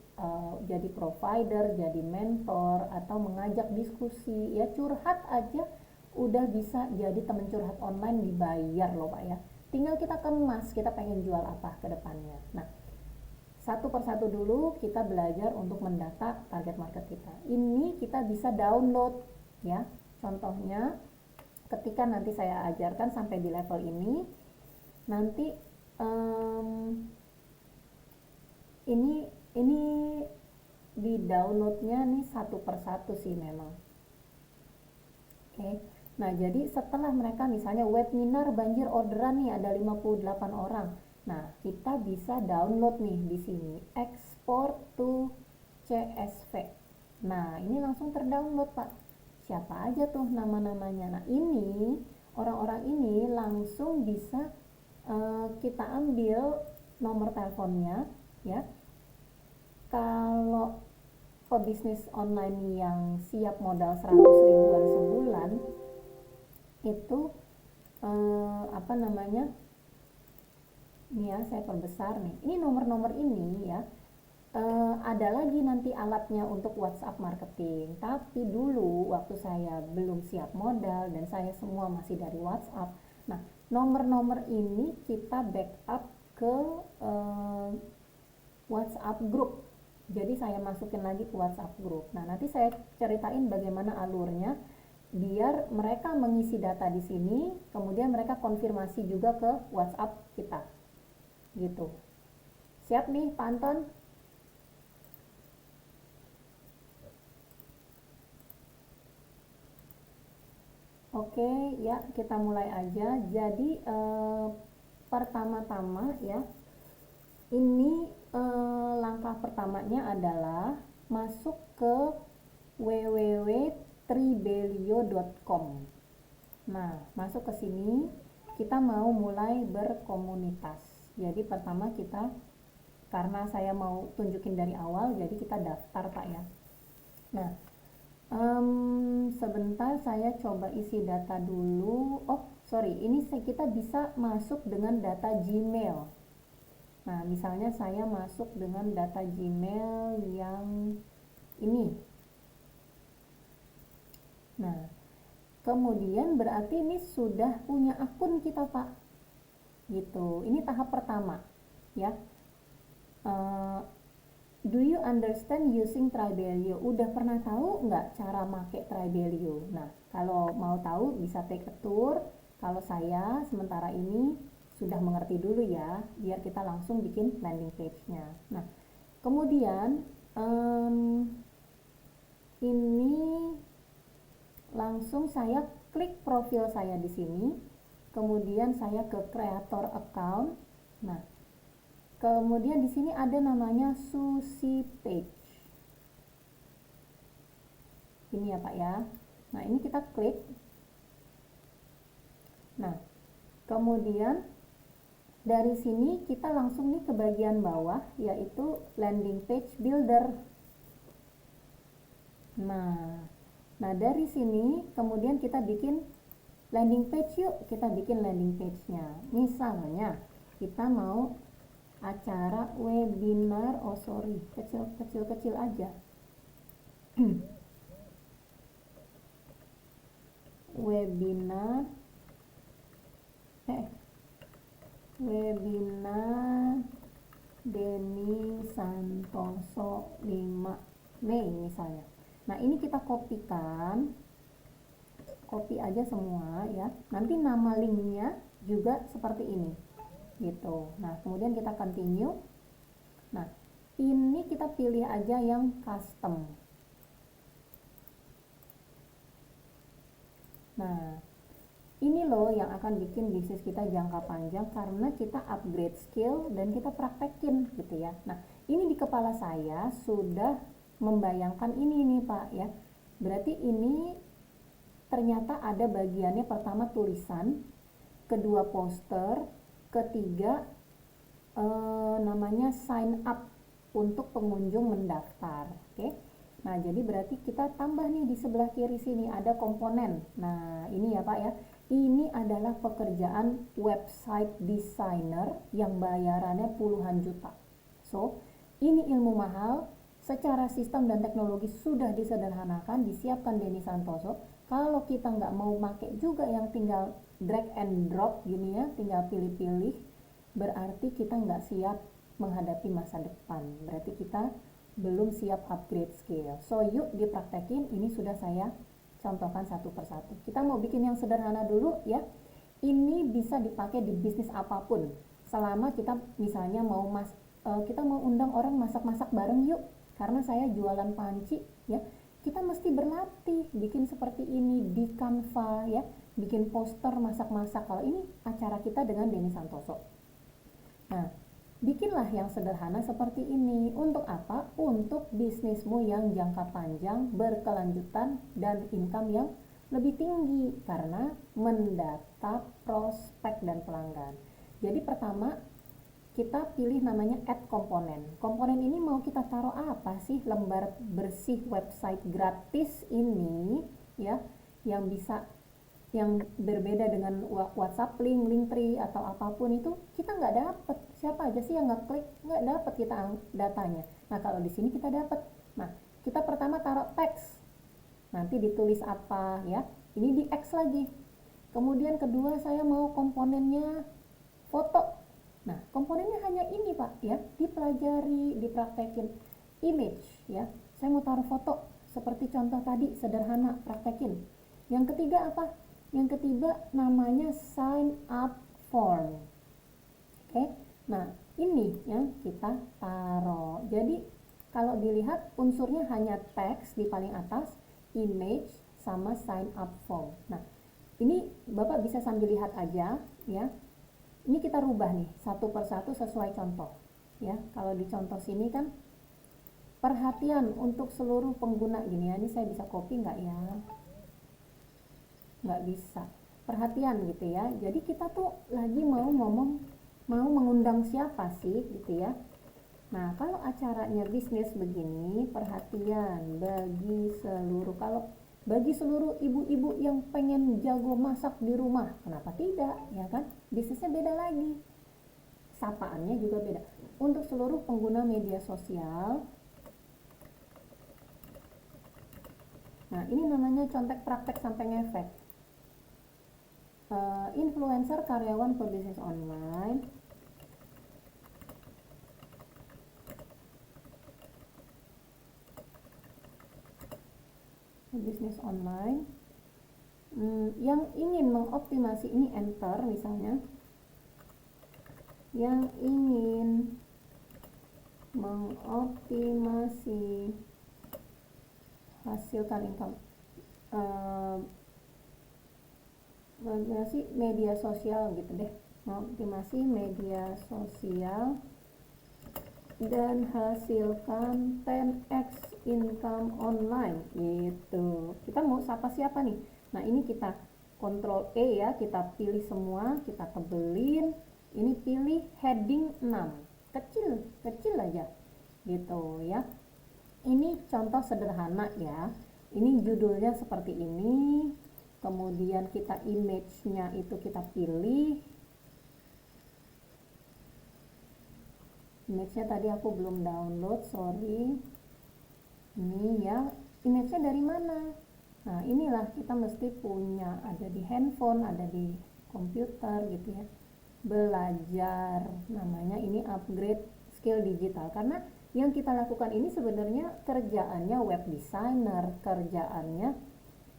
jadi provider, jadi mentor, atau mengajak diskusi, ya curhat aja udah bisa jadi teman curhat online dibayar loh Pak ya. Tinggal kita kemas, kita pengen jual apa ke depannya. Nah, satu persatu dulu kita belajar untuk mendata target market kita. Ini kita bisa download ya. Contohnya ketika nanti saya ajarkan sampai di level ini, nanti ini di downloadnya nih satu persatu sih memang. Oke. Nah, jadi setelah mereka misalnya webinar banjir orderan nih ada 58 orang. Nah, kita bisa download nih di sini export to CSV. Nah, ini langsung terdownload, Pak. Siapa aja tuh nama-namanya. Nah, ini orang-orang ini langsung bisa kita ambil nomor teleponnya ya. Kalau pebisnis online yang siap modal 100 ribuan sebulan itu nih ya, saya perbesar nih, ini nomor-nomor ini ya, ada lagi nanti alatnya untuk WhatsApp marketing, tapi dulu waktu saya belum siap modal dan saya semua masih dari WhatsApp. Nah, nomor-nomor ini kita backup ke WhatsApp group. Jadi saya masukin lagi ke WhatsApp group. Nah, nanti saya ceritain bagaimana alurnya biar mereka mengisi data di sini, kemudian mereka konfirmasi juga ke WhatsApp kita. Gitu. Siap nih, Pak Anton? Oke, ya kita mulai aja. Jadi pertama-tama ya, ini langkah pertamanya adalah masuk ke www.tribelio.com. Nah, masuk ke sini kita mau mulai berkomunitas. Jadi pertama kita, karena saya mau tunjukin dari awal, jadi kita daftar Pak ya. Nah, sebentar saya coba isi data dulu. Oh sorry, ini kita bisa masuk dengan data Gmail. Nah, misalnya saya masuk dengan data Gmail yang ini. Nah, kemudian berarti ini sudah punya akun kita Pak. Gitu. Ini tahap pertama ya. Do you understand using Tribelio? Udah pernah tahu nggak cara make Tribelio? Nah, kalau mau tahu bisa take a tour. Kalau saya sementara ini sudah mengerti dulu ya, biar kita langsung bikin landing page-nya. Nah, kemudian ini langsung saya klik profil saya di sini. Kemudian saya ke creator account. Nah, kemudian di sini ada namanya Susi Page. Ini ya Pak ya. Nah, ini kita klik. Nah, kemudian dari sini kita langsung nih ke bagian bawah, yaitu landing page builder. Nah, dari sini kemudian kita bikin landing page yuk. Kita bikin landing page-nya. Misalnya kita mau acara webinar, kecil aja. webinar Denny Santoso 5 Mei misalnya. Nah, ini kita copy aja semua ya. Nanti nama linknya juga seperti ini gitu. Nah, kemudian kita continue. Nah, ini kita pilih aja yang custom. Nah, ini loh yang akan bikin bisnis kita jangka panjang karena kita upgrade skill dan kita praktekin gitu ya. Nah, ini di kepala saya sudah membayangkan ini nih Pak ya. Berarti ini ternyata ada bagiannya, pertama tulisan, kedua poster, ketiga namanya sign up untuk pengunjung mendaftar. Oke. Nah, jadi berarti kita tambah nih di sebelah kiri sini ada komponen. Nah, ini ya Pak ya. Ini adalah pekerjaan website designer yang bayarannya puluhan juta. So, ini ilmu mahal secara sistem dan teknologi sudah disederhanakan, disiapkan Denny Santoso. Kalau kita nggak mau pakai juga yang tinggal drag and drop gini ya, tinggal pilih-pilih, berarti kita nggak siap menghadapi masa depan. Berarti kita belum siap upgrade skill. So yuk dipraktekin, ini sudah saya contohkan satu persatu. Kita mau bikin yang sederhana dulu ya. Ini bisa dipakai di bisnis apapun. Selama kita misalnya kita mau undang orang masak-masak bareng yuk. Karena saya jualan panci ya. Kita mesti berlatih bikin seperti ini di Canva ya, bikin poster masak-masak. Kalau ini acara kita dengan Denny Santoso. Nah, bikinlah yang sederhana seperti ini. Untuk apa? Untuk bisnismu yang jangka panjang, berkelanjutan, dan income yang lebih tinggi karena mendata prospek dan pelanggan. Jadi pertama, kita pilih namanya add komponen. Komponen ini mau kita taruh apa sih? Lembar bersih website gratis ini ya, yang berbeda dengan WhatsApp link, Linktree atau apapun itu kita nggak dapet. Siapa aja sih yang ngeklik, nggak dapet kita datanya. Nah kalau di sini kita dapet. Nah kita pertama taruh teks, nanti ditulis apa ya. Ini di X lagi. Kemudian kedua saya mau komponennya foto. Nah, komponennya hanya ini Pak ya, dipelajari, dipraktekin. Image ya, saya mau taruh foto seperti contoh tadi, sederhana, praktekin. Yang ketiga apa? Yang ketiga namanya sign up form. Oke, nah ini yang kita taruh. Jadi kalau dilihat unsurnya hanya teks di paling atas, image, sama sign up form. Nah, ini Bapak bisa sambil lihat aja ya. Ini kita rubah nih satu persatu sesuai contoh ya. Kalau di contoh sini kan perhatian untuk seluruh pengguna gini ya. Ini saya bisa copy nggak ya? Nggak bisa. Perhatian gitu ya. Jadi kita tuh lagi mau mengundang siapa sih gitu ya. Nah kalau acaranya bisnis begini, perhatian bagi seluruh ibu-ibu yang pengen jago masak di rumah, kenapa tidak ya kan? Bisnisnya beda lagi, sapaannya juga beda. Untuk seluruh pengguna media sosial, nah ini namanya contek praktek sampai ngefek. Influencer, karyawan pebisnis online, bisnis online yang ingin mengoptimasi, ini enter misalnya, yang ingin mengoptimasi hasilkan income, mengoptimasi media sosial gitu deh, mengoptimasi media sosial dan hasilkan 10x income online gitu. Kita mau sapa siapa nih? Nah ini kita Ctrl E ya, kita pilih semua, kita tebelin. Ini pilih heading 6, kecil aja gitu ya. Ini contoh sederhana ya. Ini judulnya seperti ini. Kemudian kita image-nya itu kita pilih. Image-nya tadi aku belum download, sorry. Ini ya, image-nya dari mana? Nah inilah kita mesti punya, ada di handphone, ada di komputer gitu ya. Belajar, namanya ini upgrade skill digital. Karena yang kita lakukan ini sebenarnya kerjaannya web designer, kerjaannya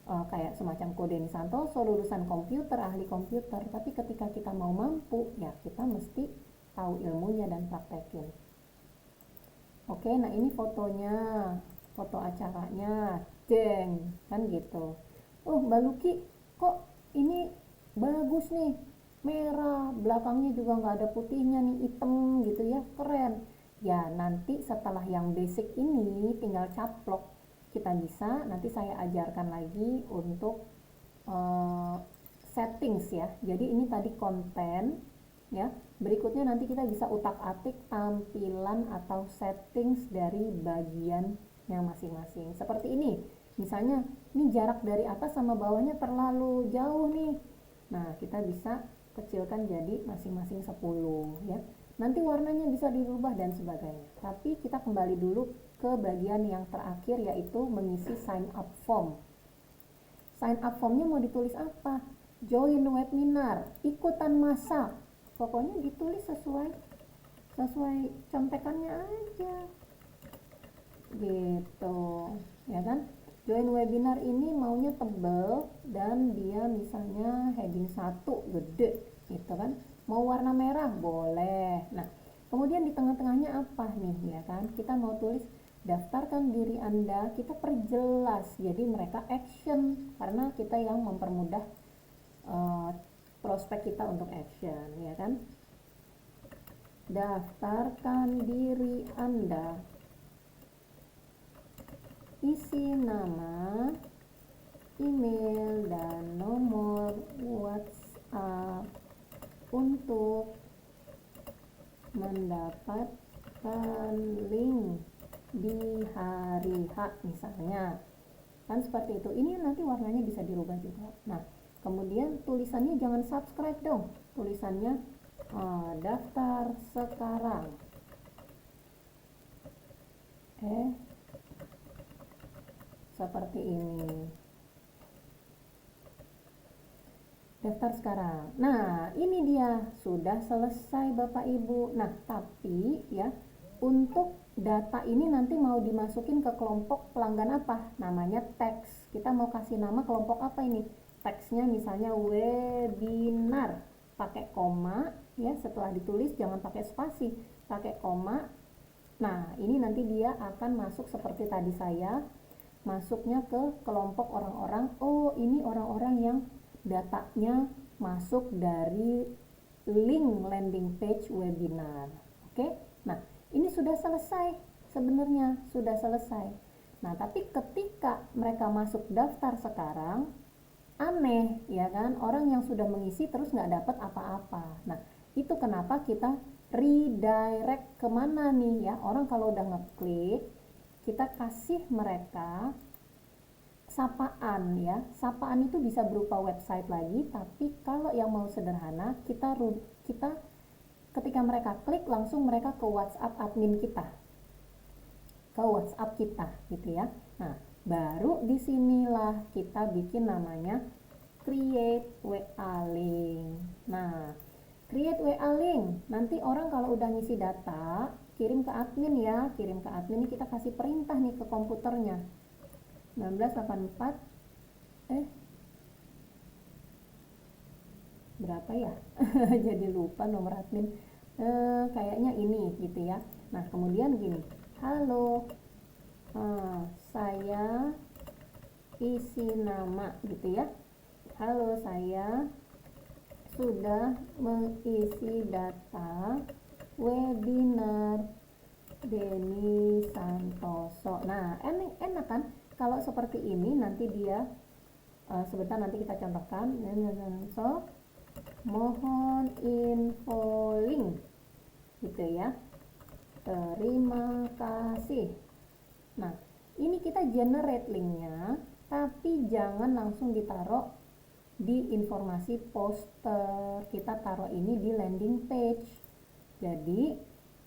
kayak semacam Denny Santoso, lulusan komputer, ahli komputer. Tapi ketika kita mau mampu, ya kita mesti tahu ilmunya dan praktekin. Oke, nah ini fotonya, foto acaranya, deng, kan gitu. Oh, Mbak Luki, kok ini bagus nih, merah, belakangnya juga nggak ada putihnya nih, hitam gitu ya, keren. Ya, nanti setelah yang basic ini tinggal caplok, kita bisa, nanti saya ajarkan lagi untuk settings ya. Jadi ini tadi konten ya. Berikutnya nanti kita bisa utak-atik tampilan atau settings dari bagian yang masing-masing. Seperti ini. Misalnya, ini jarak dari atas sama bawahnya terlalu jauh nih. Nah, kita bisa kecilkan jadi masing-masing 10 ya. nanti warnanya bisa dirubah dan sebagainya. Tapi kita kembali dulu ke bagian yang terakhir, yaitu mengisi sign up form. Sign up formnya mau ditulis apa? Join webinar, ikutan masak, pokoknya ditulis sesuai contekannya aja gitu ya kan. Join webinar ini maunya tebel dan dia misalnya heading 1 gede gitu kan, mau warna merah boleh. Nah kemudian di tengah-tengahnya apa nih ya kan, kita mau tulis daftarkan diri Anda, kita perjelas jadi mereka action karena kita yang mempermudah prospek kita untuk action ya kan. Daftarkan diri Anda, isi nama, email, dan nomor WhatsApp untuk mendapatkan link di hari H misalnya kan, seperti itu. Ini nanti warnanya bisa dirubah juga. Nah kemudian tulisannya jangan subscribe dong, tulisannya daftar sekarang. Seperti ini, daftar sekarang. Nah ini dia sudah selesai Bapak Ibu. Nah tapi ya, untuk data ini nanti mau dimasukin ke kelompok pelanggan apa? Namanya teks. Kita mau kasih nama kelompok apa ini? Teksnya misalnya webinar, pakai koma ya, setelah ditulis jangan pakai spasi, pakai koma. Nah ini nanti dia akan masuk seperti tadi saya masuknya ke kelompok orang-orang. Oh ini orang-orang yang datanya masuk dari link landing page webinar. Oke, nah ini sudah selesai, sebenarnya sudah selesai. Nah tapi ketika mereka masuk daftar sekarang, aneh ya kan, orang yang sudah mengisi terus nggak dapat apa-apa. Nah itu kenapa kita redirect kemana nih ya, orang kalau udah ngeklik kita kasih mereka sapaan ya. Sapaan itu bisa berupa website lagi, tapi kalau yang mau sederhana kita ketika mereka klik langsung mereka ke WhatsApp admin kita, ke WhatsApp kita gitu ya. Nah baru disinilah kita bikin namanya create WA link. Nah create WA link, nanti orang kalau udah ngisi data kirim ke admin ya, kirim ke admin. Ini kita kasih perintah nih ke komputernya 1984 berapa ya jadi lupa nomor admin, kayaknya ini gitu ya. Nah kemudian gini, halo, saya isi nama gitu ya, halo saya sudah mengisi data webinar Denny Santoso. Nah enak kan kalau seperti ini. Nanti dia sebentar nanti kita contohkan. So mohon info link gitu ya, terima kasih. Nah ini kita generate linknya, tapi jangan langsung ditaruh di informasi poster, kita taruh ini di landing page. Jadi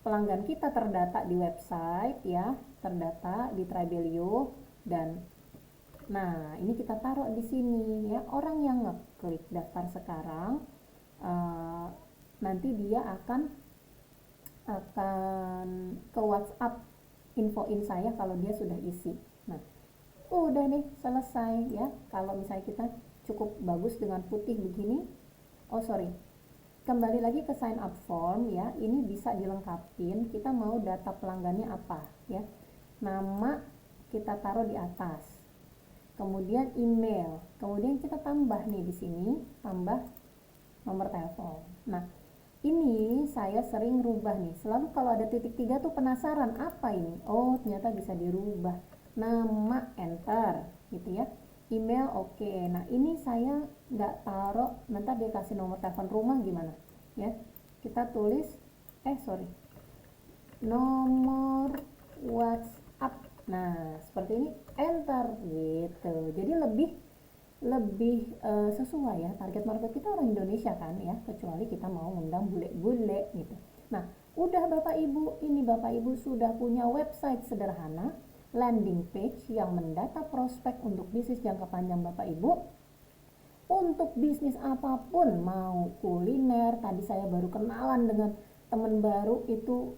pelanggan kita terdata di website ya, terdata di Tribelio, dan nah ini kita taruh di sini ya. Orang yang ngeklik daftar sekarang nanti dia akan ke WhatsApp infoin saya kalau dia sudah isi. Nah udah nih selesai ya. Kalau misalnya kita cukup bagus dengan putih begini, kembali lagi ke sign up form ya. Ini bisa dilengkapin, kita mau data pelanggannya apa ya, nama kita taruh di atas, kemudian email, kemudian kita tambah nih di sini, tambah nomor telepon. Nah ini saya sering rubah nih, selalu kalau ada titik 3 tuh penasaran apa ini, oh ternyata bisa dirubah. Nama enter gitu ya, email oke. Nah ini saya nggak taruh, nanti dia kasih nomor telepon rumah gimana ya, kita tulis nomor WhatsApp. Nah seperti ini, enter gitu. Jadi lebih sesuai ya, target market kita orang Indonesia kan ya, kecuali kita mau ngundang bule-bule gitu. Nah Ibu, ini Bapak Ibu sudah punya website sederhana, landing page yang mendata prospek untuk bisnis jangka panjang Bapak Ibu. Untuk bisnis apapun, mau kuliner, tadi saya baru kenalan dengan teman baru itu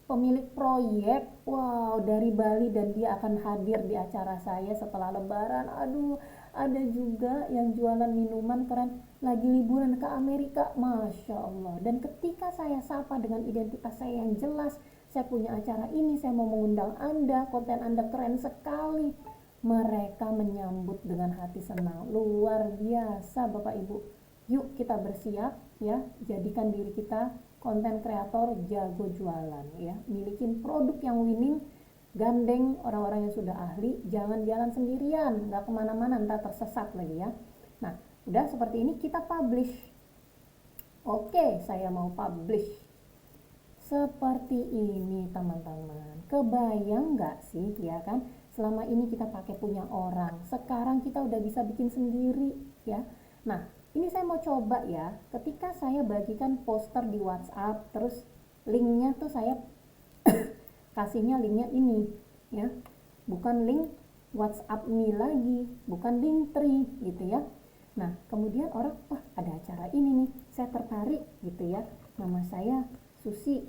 pemilik proyek, wow, dari Bali, dan dia akan hadir di acara saya setelah Lebaran. Aduh, ada juga yang jualan minuman keren, lagi liburan ke Amerika, Masya Allah. Dan ketika saya sapa dengan identitas saya yang jelas, saya punya acara ini, saya mau mengundang Anda, konten Anda keren sekali, mereka menyambut dengan hati senang, luar biasa Bapak Ibu. Yuk kita bersiap ya, jadikan diri kita konten kreator jago jualan ya, milikin produk yang winning, gandeng orang-orang yang sudah ahli, jangan jalan sendirian, nggak kemana-mana, ntar tersesat lagi ya. Nah, udah seperti ini kita publish. Oke, saya mau publish seperti ini teman-teman. Kebayang nggak sih ya kan, selama ini kita pakai punya orang, sekarang kita udah bisa bikin sendiri ya. Nah, ini saya mau coba ya, ketika saya bagikan poster di WhatsApp, terus linknya tuh saya kasihnya linknya ini ya, bukan link WhatsApp me lagi, bukan link tree gitu ya. Nah, kemudian orang, wah ada acara ini nih, saya tertarik gitu ya, nama saya Susi.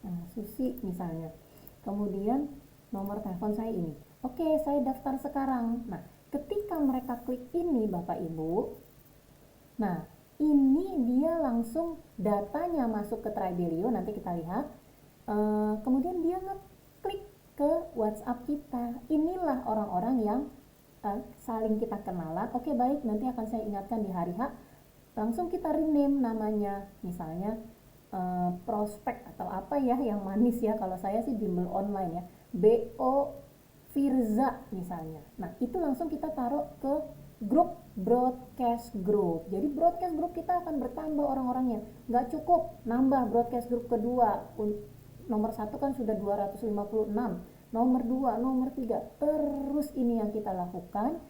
Nah, Susi misalnya, kemudian nomor telepon saya ini, oke saya daftar sekarang. Nah, ketika mereka klik ini Bapak Ibu, nah ini dia langsung datanya masuk ke Tribelio, nanti kita lihat. Kemudian dia ngeklik ke WhatsApp kita. Inilah orang-orang yang saling kita kenalan. Oke baik, nanti akan saya ingatkan di hari H. Langsung kita rename namanya, misalnya prospek atau apa ya yang manis ya. Kalau saya sih bimbel online ya, BO Firza misalnya. Nah itu langsung kita taruh ke grup broadcast group. Jadi broadcast group kita akan bertambah orang-orangnya. Nggak cukup nambah broadcast group kedua. Nomor 1 kan sudah 256. Nomor 2, nomor 3. Terus ini yang kita lakukan.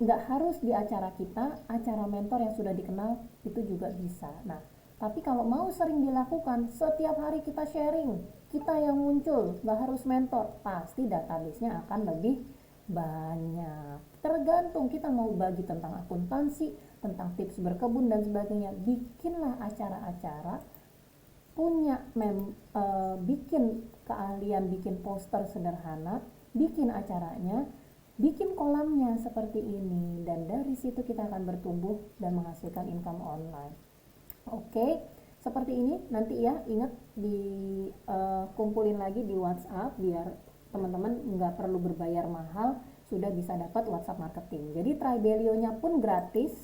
Nggak harus di acara kita, acara mentor yang sudah dikenal itu juga bisa. Nah, tapi kalau mau sering dilakukan, setiap hari kita sharing, kita yang muncul, nggak harus mentor, pasti database-nya akan lebih banyak. Tergantung kita mau bagi tentang akuntansi, tentang tips berkebun dan sebagainya. Bikinlah acara-acara, bikin keahlian, bikin poster sederhana, bikin acaranya, bikin kolamnya seperti ini, dan dari situ kita akan bertumbuh dan menghasilkan income online. Oke, seperti ini nanti ya, ingat kumpulin lagi di WhatsApp biar teman-teman nggak perlu berbayar mahal, sudah bisa dapat WhatsApp marketing. Jadi Tribelio-nya pun gratis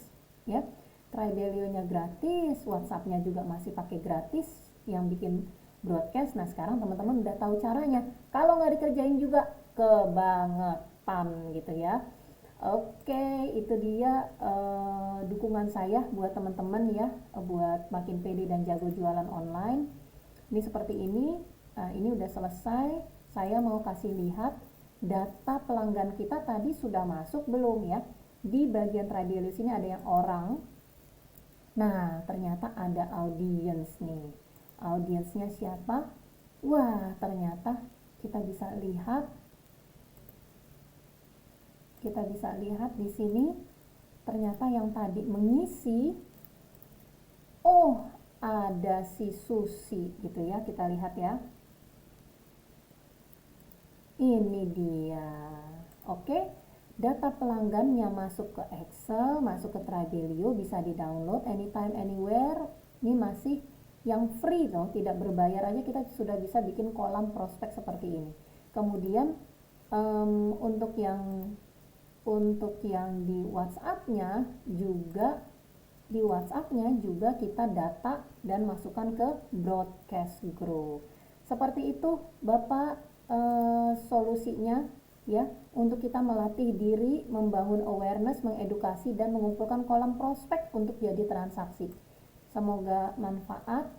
ya, Tribelio-nya gratis, WhatsApp-nya juga masih pakai gratis yang bikin broadcast. Nah sekarang teman-teman udah tahu caranya, kalau nggak dikerjain juga kebangetan gitu ya. Oke, itu dia dukungan saya buat teman-teman ya, buat makin pede dan jago jualan online. Ini seperti ini. Ini udah selesai. Saya mau kasih lihat data pelanggan kita tadi sudah masuk belum ya. Di bagian Tribelio sini ada yang orang. Nah, ternyata ada audience nih. Audiensnya siapa? Wah, ternyata kita bisa lihat di sini, ternyata yang tadi mengisi, oh ada si Susi gitu ya, kita lihat ya, ini dia. Oke, data pelanggannya masuk ke Excel, masuk ke Tribelio, bisa di download anytime anywhere. Ini masih yang free loh, tidak berbayar aja kita sudah bisa bikin kolam prospek seperti ini. Kemudian untuk yang di WhatsApp-nya juga kita data dan masukkan ke broadcast group. Seperti itu Bapak solusinya ya, untuk kita melatih diri, membangun awareness, mengedukasi dan mengumpulkan kolam prospek untuk jadi transaksi. Semoga manfaat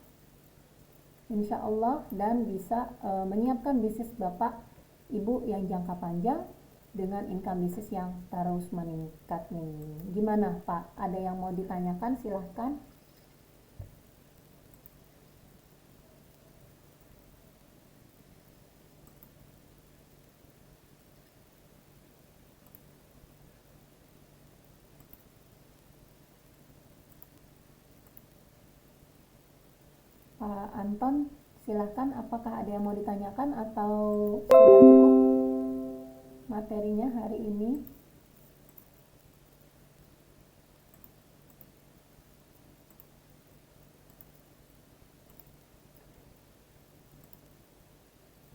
insya Allah dan bisa menyiapkan bisnis Bapak Ibu yang jangka panjang dengan income bisnis yang terus meningkat nih. Gimana Pak? Ada yang mau ditanyakan? Silahkan. Kak Anton, silahkan, apakah ada yang mau ditanyakan atau sudah cukup materinya hari ini?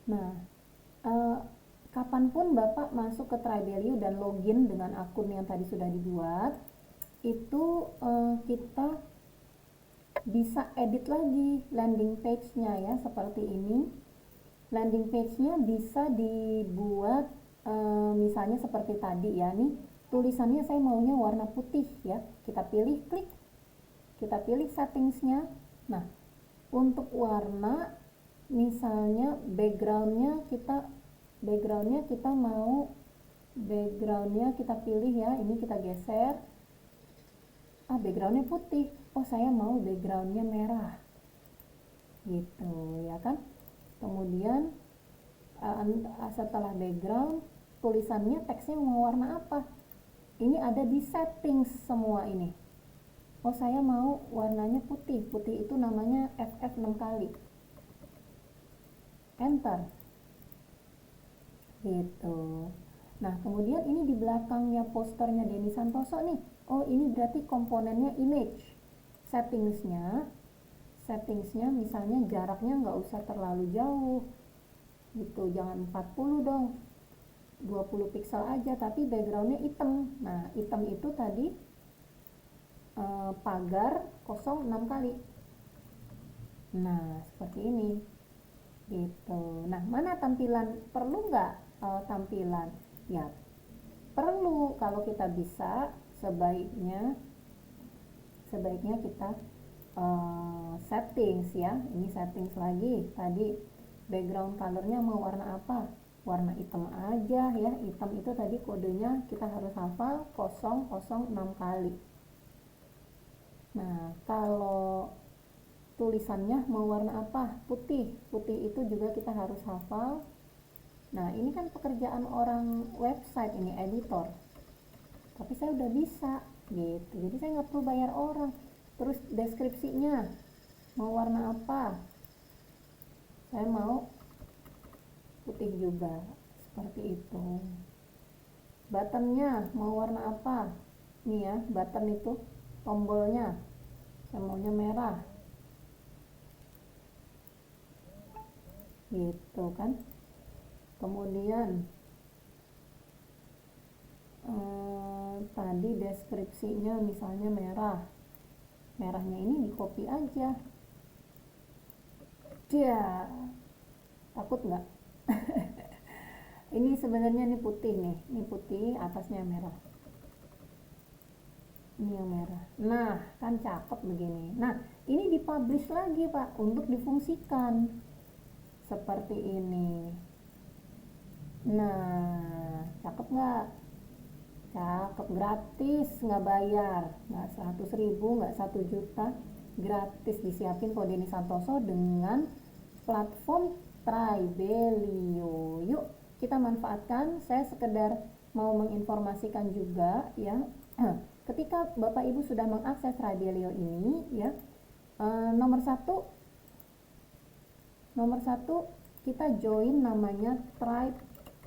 Nah, kapanpun Bapak masuk ke Tribelio dan login dengan akun yang tadi sudah dibuat, itu kita bisa edit lagi landing page-nya ya, seperti ini. Landing page-nya bisa dibuat misalnya seperti tadi ya, nih tulisannya saya maunya warna putih ya. Kita pilih, klik, kita pilih settingsnya. Nah, untuk warna misalnya backgroundnya kita mau backgroundnya kita pilih ya, ini kita geser, backgroundnya putih, oh saya mau backgroundnya merah gitu ya kan. Kemudian setelah background, tulisannya, teksnya mau warna apa, ini ada di settings semua ini. Oh saya mau warnanya putih, putih itu namanya FF 6 kali, enter gitu. Nah kemudian ini di belakangnya posternya Denny Santoso nih, oh ini berarti komponennya image. Settingsnya misalnya jaraknya nggak usah terlalu jauh gitu, jangan 40 dong, 20 pixel aja, tapi backgroundnya hitam. Nah hitam itu tadi pagar kosong 6 kali. Nah seperti ini gitu. Nah mana tampilan, perlu nggak tampilan? Ya perlu, kalau kita bisa sebaiknya kita settings ya. Ini settings lagi, tadi background colornya mau warna apa, warna hitam aja ya. Hitam itu tadi kodenya kita harus hafal 006 kali. Nah kalau tulisannya mau warna apa, putih itu juga kita harus hafal. Nah ini kan pekerjaan orang website, ini editor, tapi saya udah bisa gitu, jadi saya nggak perlu bayar orang. Terus deskripsinya mau warna apa, saya mau putih juga, seperti itu. Buttonnya mau warna apa, nih ya, button itu tombolnya saya maunya merah gitu kan. Kemudian tadi deskripsinya misalnya merahnya ini di copy aja. Dia takut nggak? Ini sebenarnya ini putih nih, ini putih, atasnya merah, ini yang merah. Nah kan cakep begini. Nah ini dipublish lagi Pak untuk difungsikan seperti ini. Nah cakep nggak? Cakep, gratis, nggak bayar, nggak 100.000, nggak 1 juta, gratis, disiapin kode Denny Santoso dengan platform Tribelio. Yuk kita manfaatkan. Saya sekedar mau menginformasikan juga ya, ketika Bapak Ibu sudah mengakses Tribelio ini ya, nomor satu kita join namanya Tribe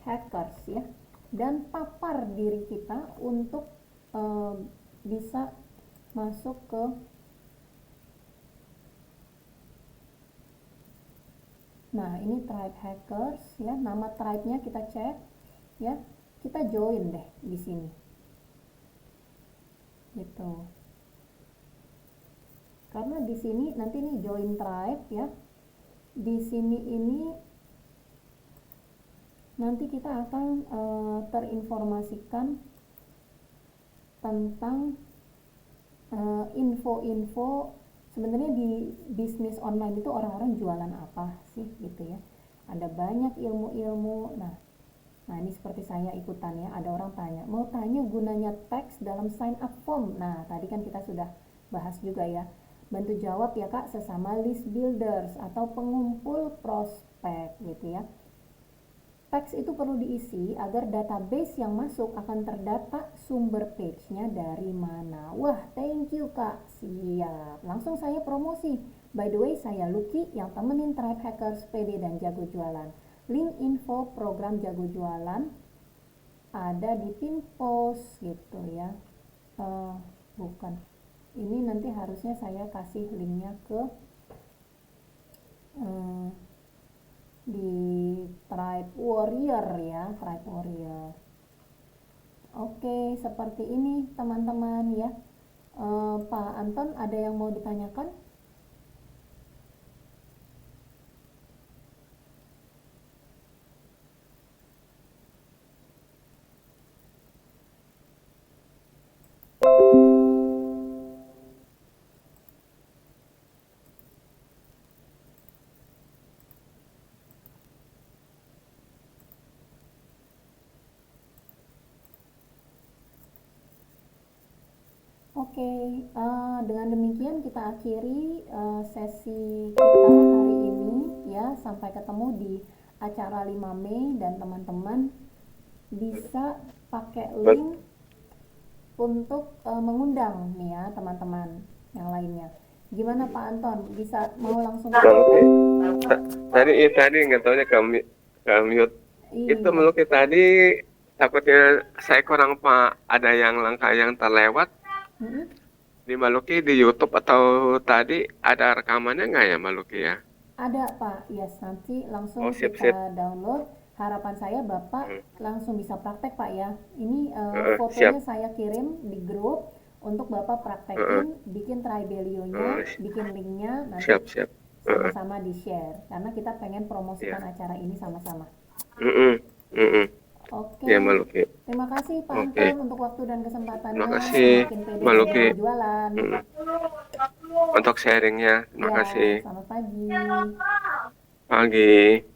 Hackers ya, dan papar diri kita untuk bisa masuk ke ini Tribe Hackers ya, nama tribe-nya kita cek ya, kita join deh di sini gitu. Karena di sini nanti nih join tribe ya, di sini ini nanti kita akan terinformasikan tentang info-info. Sebenarnya di bisnis online itu orang-orang jualan apa sih gitu ya, ada banyak ilmu-ilmu. Nah ini seperti saya ikutan ya, ada orang mau tanya gunanya teks dalam sign up form. Nah tadi kan kita sudah bahas juga ya, bantu jawab ya Kak sesama list builders atau pengumpul prospek gitu ya. Teks itu perlu diisi agar database yang masuk akan terdata sumber page-nya dari mana. Wah, thank you Kak. Siap. Langsung saya promosi. By the way, saya Lucky yang temenin Tribe Hackers PD dan Jago Jualan. Link info program Jago Jualan ada di pin post gitu ya. Bukan. Ini nanti harusnya saya kasih linknya ke di Tribe Warrior ya, Tribe Warrior. Oke, seperti ini teman-teman ya. Pak Anton, ada yang mau ditanyakan? Oke, dengan demikian kita akhiri sesi kita hari ini ya. Sampai ketemu di acara 5 Mei dan teman-teman bisa pakai link untuk mengundang nih ya teman-teman yang lainnya. Gimana Pak Anton? Bisa mau langsung Tadi nggak taunya ke mute. Itu Iya. Meluki tadi takutnya saya kurang Pak, ada yang langkah yang terlewat Mm-mm. di Maluki di YouTube atau tadi ada rekamannya nggak ya Maluki ya? Ada Pak, yes, nanti langsung Sip. kita download. Harapan saya Bapak langsung bisa praktek Pak ya. Ini Siap. fotonya saya kirim di grup untuk Bapak praktekin, bikin Tribelio-nya, bikin linknya, nanti Siap. sama-sama di-share. Karena kita pengen promosikan acara ini sama-sama. Oke, Ya Maluki. terima kasih Pak Oke. Anton untuk waktu dan kesempatannya. Terima kasih, Semakin pede Maluki. dalam jualan. Untuk sharingnya, terima Ya, kasih. selamat pagi. Pagi.